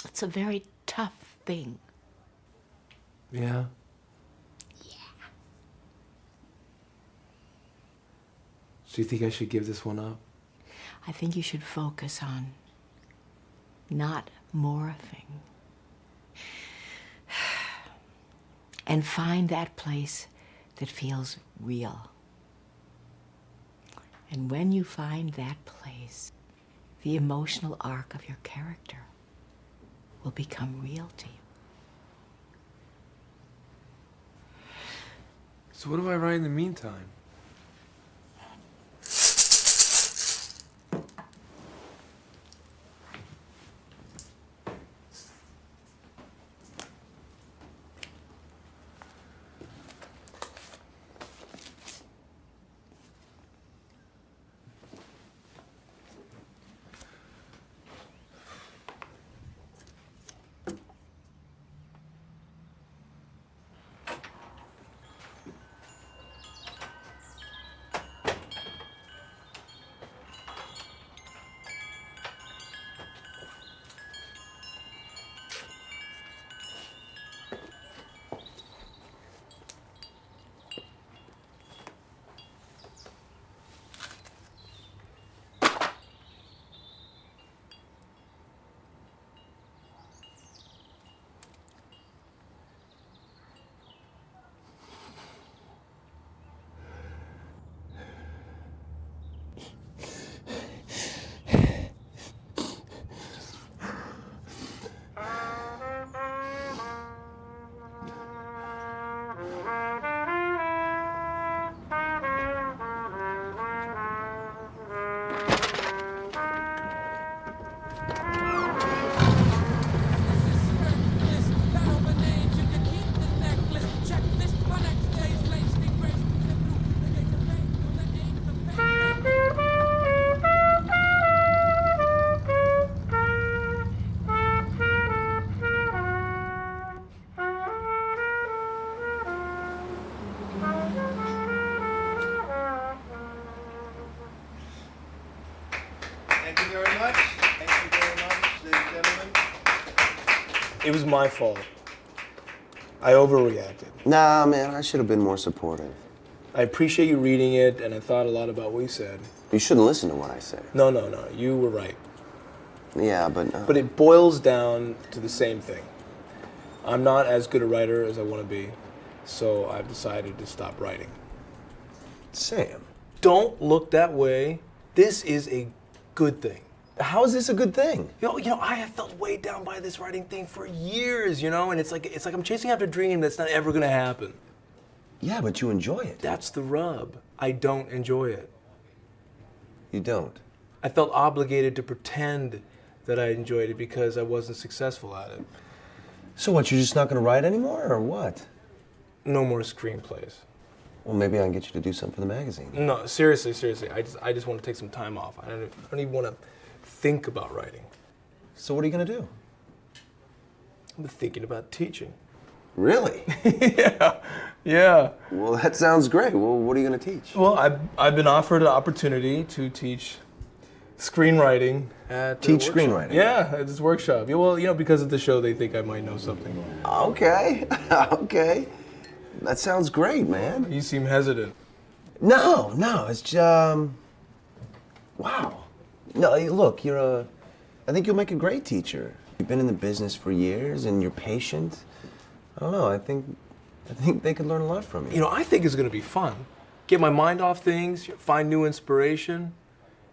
It's a very tough thing. Yeah? So you think I should give this one up? I think you should focus on not morphing. And find that place that feels real. And when you find that place, the emotional arc of your character will become real to you. So what do I write in the meantime? Thank you very much. Thank you very much, ladies and gentlemen. It was my fault. I overreacted. Nah, man, I should have been more supportive. I appreciate you reading it, and I thought a lot about what you said. You shouldn't listen to what I say. No, you were right. Yeah, but... But it boils down to the same thing. I'm not as good a writer as I want to be, so I've decided to stop writing. Sam. Don't look that way. This is a good thing. How is this a good thing? You know, I have felt weighed down by this writing thing for years, you know, and it's like I'm chasing after a dream that's not ever gonna happen. Yeah, but you enjoy it. That's the rub. I don't enjoy it. You don't? I felt obligated to pretend that I enjoyed it because I wasn't successful at it. So what, you're just not gonna write anymore, or what? No more screenplays. Well, maybe I can get you to do something for the magazine. No, seriously. I just want to take some time off. I don't even want to think about writing. So what are you gonna do? I'm thinking about teaching. Really? Yeah. Well, that sounds great. Well, what are you gonna teach? Well, I've been offered an opportunity to teach screenwriting at Teach the workshop. screenwriting? Yeah, at this workshop. Yeah, well, you know, because of the show, they think I might know something. Okay, okay. That sounds great, man. You seem hesitant. No, it's wow. No, look, I think you'll make a great teacher. You've been in the business for years and you're patient. I don't know, I think they could learn a lot from you. You know, I think it's going to be fun. Get my mind off things, find new inspiration.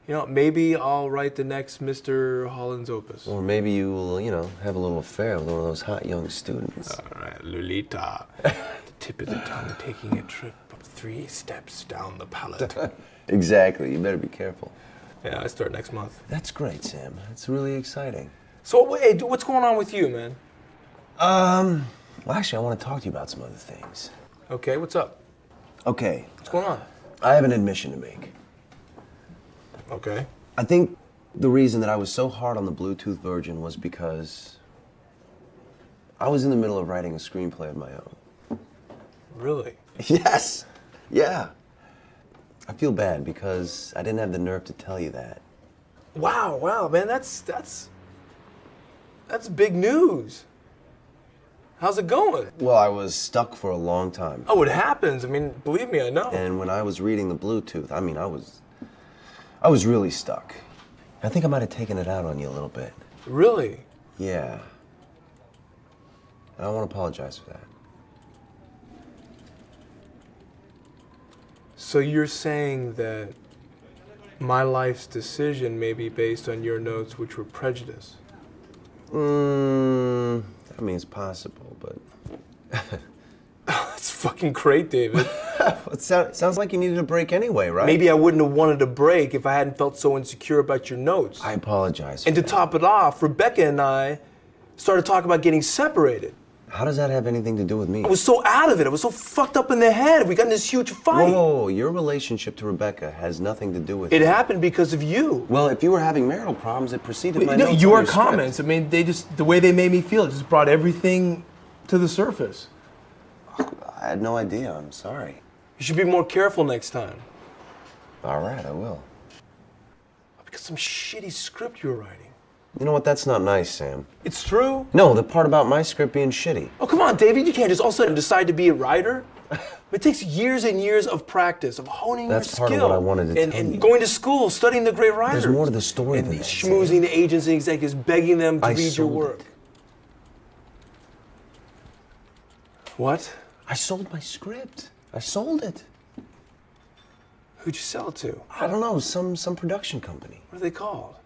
You know, maybe I'll write the next Mr. Holland's Opus. Or maybe you will, have a little affair with one of those hot young students. All right, Lolita. The tip of the tongue taking a trip up 3 steps down the palate. Exactly, you better be careful. Yeah, I start next month. That's great, Sam. That's really exciting. So, hey, what's going on with you, man? Well, actually, I want to talk to you about some other things. Okay, what's up? Okay. What's going on? I have an admission to make. Okay. I think the reason that I was so hard on the Bluetooth Virgin was because I was in the middle of writing a screenplay of my own. Really? Yes. Yeah. I feel bad because I didn't have the nerve to tell you that. Wow, man, that's big news. How's it going? Well, I was stuck for a long time. Oh, it happens. I mean, believe me, I know. And when I was reading the Bluetooth, I mean, I was really stuck. I think I might have taken it out on you a little bit. Really? Yeah. And I want to apologize for that. So you're saying that my life's decision may be based on your notes, which were prejudice? I mean, it's possible, but... That's fucking great, David. It sounds like you needed a break anyway, right? Maybe I wouldn't have wanted a break if I hadn't felt so insecure about your notes. I apologize for And to that. top it off, Rebecca and I started talking about getting separated. How does that have anything to do with me? I was so out of it. I was so fucked up in the head. We got in this huge fight. Whoa, your relationship to Rebecca has nothing to do with It me. happened because of you. Well, if you were having marital problems, it preceded my No, notes on your script. comments. I mean, the way they made me feel, it just brought everything to the surface. I had no idea. I'm sorry. You should be more careful next time. All right, I will. Because some shitty script you were writing. You know what? That's not nice, Sam. It's true. No, the part about my script being shitty. Oh, come on, David. You can't just all of a sudden decide to be a writer. It takes years and years of practice, of honing That's your part skill. of what I wanted to tell and you. going to school, studying the great writers. There's more to the story and than that, schmoozing the agents and executives, begging them to I read your sold work. it. What? I sold my script. I sold it. Who'd you sell it to? I don't know, some production company. What are they called?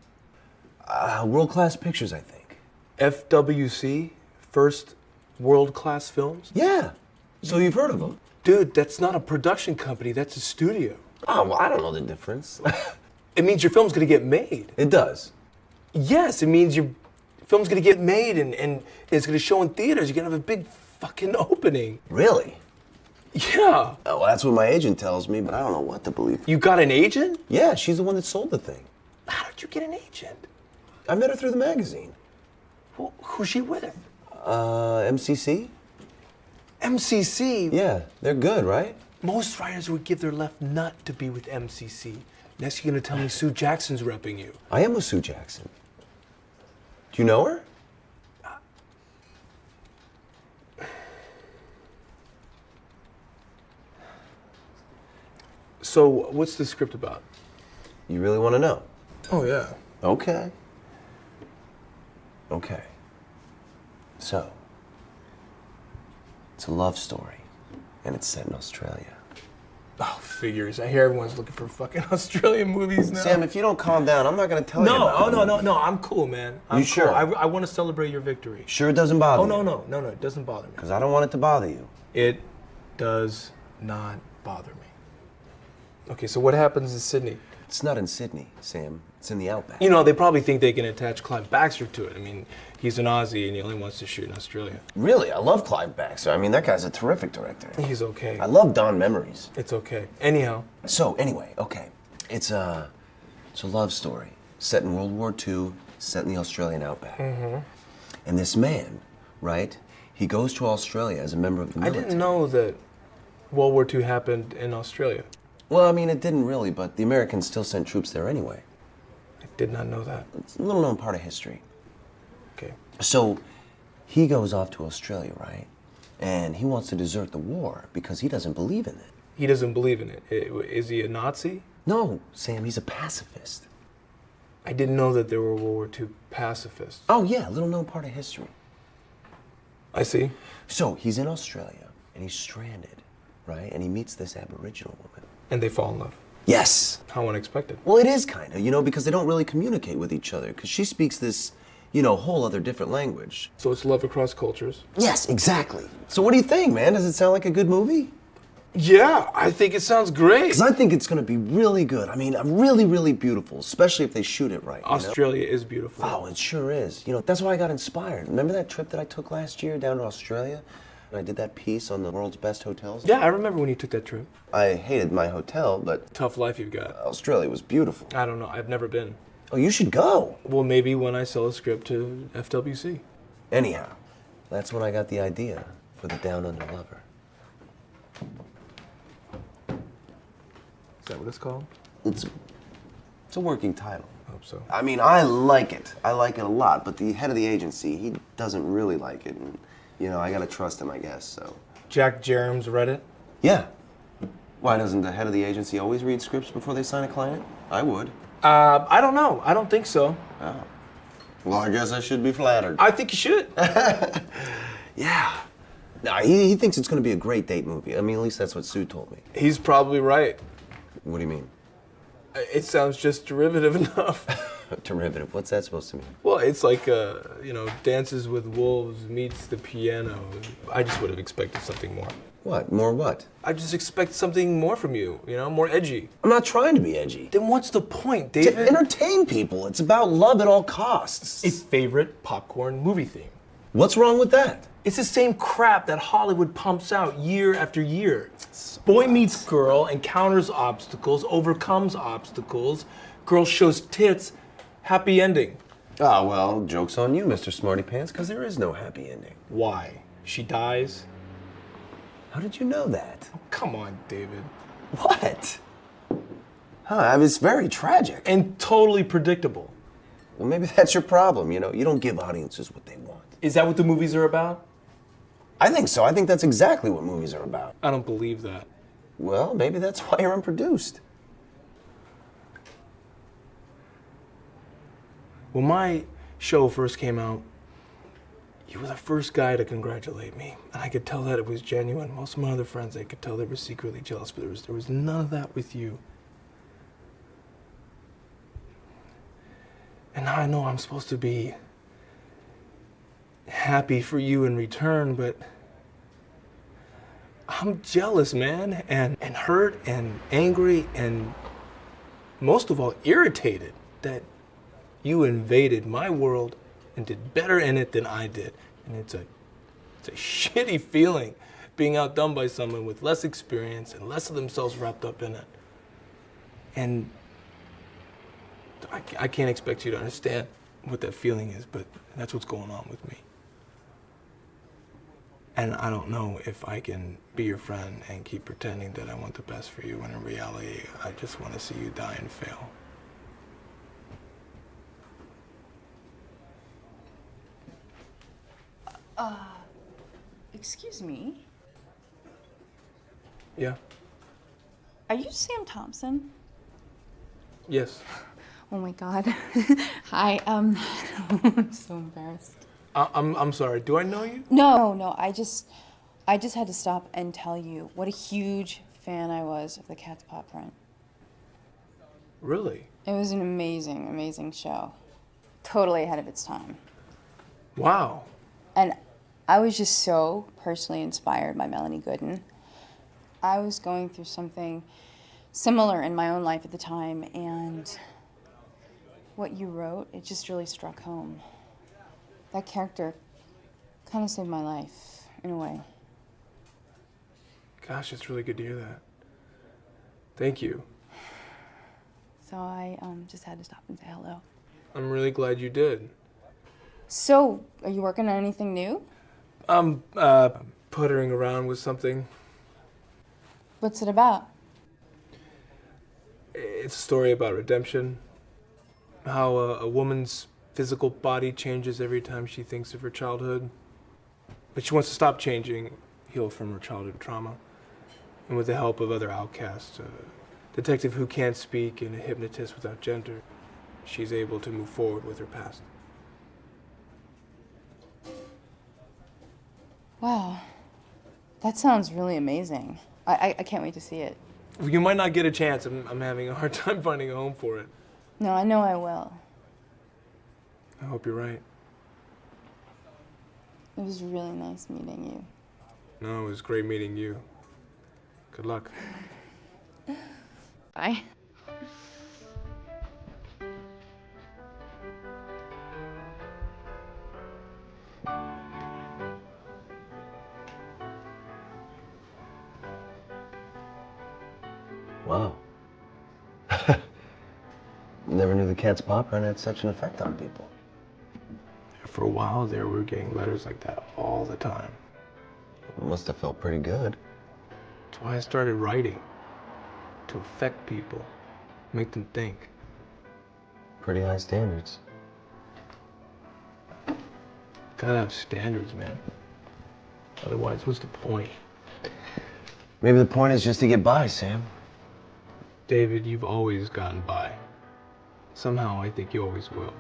World Class Pictures, I think. FWC? First World Class Films? Yeah. So you've heard of them? Dude, that's not a production company, that's a studio. Oh, well, I don't know the difference. It means your film's gonna get made. It does. Yes, it means your film's gonna get made and it's gonna show in theaters. You're gonna have a big fucking opening. Really? Yeah. Oh, well, that's what my agent tells me, but I don't know what to believe. You got an agent? Yeah, she's the one that sold the thing. How did you get an agent? I met her through the magazine. Who's she with? MCC? MCC? Yeah, they're good, right? Most writers would give their left nut to be with MCC. Next you're gonna tell me Sue Jackson's repping you. I am with Sue Jackson. Do you know her? So what's the script about? You really want to know? Oh yeah. Okay. Okay. So, it's a love story, and it's set in Australia. Oh, figures. I hear everyone's looking for fucking Australian movies now. Sam, if you don't calm down, I'm not going to tell you No, about it. no. I'm cool, man. I'm You sure? Cool. I want to celebrate your victory. Sure it doesn't bother Oh, you? no. It doesn't bother me. Because I don't want it to bother you. It does not bother me. Okay, so what happens in Sydney? It's not in Sydney, Sam. It's in the Outback. You know, they probably think they can attach Clive Baxter to it. I mean, he's an Aussie and he only wants to shoot in Australia. Really? I love Clive Baxter. I mean, that guy's a terrific director. He's okay. I love Don Memories. It's okay. Anyhow. So, anyway, okay. It's a love story set in World War II, set in the Australian Outback. Mm-hmm. And this man, right, he goes to Australia as a member of the military. I didn't know that World War II happened in Australia. Well, I mean, it didn't really, but the Americans still sent troops there anyway. I did not know that. It's a little known part of history. Okay. So, he goes off to Australia, right? And he wants to desert the war because he doesn't believe in it. He doesn't believe in it. Is he a Nazi? No, Sam, he's a pacifist. I didn't know that there were World War II pacifists. Oh, yeah, little known part of history. I see. So, he's in Australia, and he's stranded, right? And he meets this Aboriginal woman. And they fall in love. Yes. How unexpected. Well, it is kind of, because they don't really communicate with each other, because she speaks this, whole other different language. So it's love across cultures. Yes, exactly. So what do you think, man? Does it sound like a good movie? Yeah, I think it sounds great. Because I think it's going to be really good. I mean, really, really beautiful, especially if they shoot it right. Australia is beautiful. Oh, it sure is. That's why I got inspired. Remember that trip that I took last year down to Australia? I did that piece on the world's best hotels. Yeah, I remember when you took that trip. I hated my hotel, but Tough life you've got. Australia was beautiful. I don't know. I've never been. Oh, you should go. Well, maybe when I sell a script to FWC. Anyhow, That's when I got the idea for the Down Under Lover. Is that what it's called? It's a working title. I hope so. I mean, I like it. I like it a lot, but the head of the agency, he doesn't really like it. And, you know, I gotta trust him, I guess, so. Jack Jerem's read it? Yeah. Why, doesn't the head of the agency always read scripts before they sign a client? I would. I don't know. I don't think so. Oh. Well, I guess I should be flattered. I think you should. Yeah. No, he thinks it's gonna be a great date movie. I mean, at least that's what Sue told me. He's probably right. What do you mean? It sounds just derivative enough. Derivative, what's that supposed to mean? Well, it's like, you know, Dances with Wolves meets the piano. I just would have expected something more. What? More what? I just expect something more from you, you know, more edgy. I'm not trying to be edgy. Then what's the point, David? To entertain people. It's about love at all costs. A favorite popcorn movie theme. What's wrong with that? It's the same crap that Hollywood pumps out year after year. Boy meets girl, encounters obstacles, overcomes obstacles, girl shows tits, happy ending. Ah, well, joke's on you, Mr. Smarty Pants, because there is no happy ending. Why? She dies? How did you know that? Oh, come on, David. What? Huh, I mean, it's very tragic. And totally predictable. Well, maybe that's your problem, you know? You don't give audiences what they want. Is that what the movies are about? I think so. I think that's exactly what movies are about. I don't believe that. Well, maybe that's why you're unproduced. When my show first came out, you were the first guy to congratulate me. And I could tell that it was genuine. Most of my other friends, I could tell they were secretly jealous, but there was none of that with you. And now I know I'm supposed to be happy for you in return, but I'm jealous, man, and hurt and angry and most of all irritated that you invaded my world and did better in it than I did. And it's a shitty feeling being outdone by someone with less experience and less of themselves wrapped up in it. And I can't expect you to understand what that feeling is, but that's what's going on with me. And I don't know if I can be your friend and keep pretending that I want the best for you when in reality, I just want to see you die and fail. Excuse me. Yeah? Are you Sam Thompson? Yes. Oh my God. Hi. I'm so embarrassed. I'm sorry. Do I know you? No. I just had to stop and tell you what a huge fan I was of the Cat's Paw Print. Really? It was an amazing, amazing show. Totally ahead of its time. Wow. And I was just so personally inspired by Melanie Gooden. I was going through something similar in my own life at the time, and what you wrote, it just really struck home. That character kind of saved my life, in a way. Gosh, it's really good to hear that. Thank you. So I just had to stop and say hello. I'm really glad you did. So, are you working on anything new? I'm puttering around with something. What's it about? It's a story about redemption. How a woman's physical body changes every time she thinks of her childhood. But she wants to stop changing, heal from her childhood trauma. And with the help of other outcasts, a detective who can't speak and a hypnotist without gender, she's able to move forward with her past. Wow. That sounds really amazing. I can't wait to see it. You might not get a chance. I'm having a hard time finding a home for it. No, I know I will. I hope you're right. It was really nice meeting you. No, it was great meeting you. Good luck. Bye. Wow. Never knew the Cat's Paw Print had such an effect on people. For a while there, we were getting letters like that all the time. It must have felt pretty good. That's why I started writing. To affect people, make them think. Pretty high standards. Gotta have standards, man. Otherwise, what's the point? Maybe the point is just to get by, Sam. David, you've always gotten by. Somehow, I think you always will.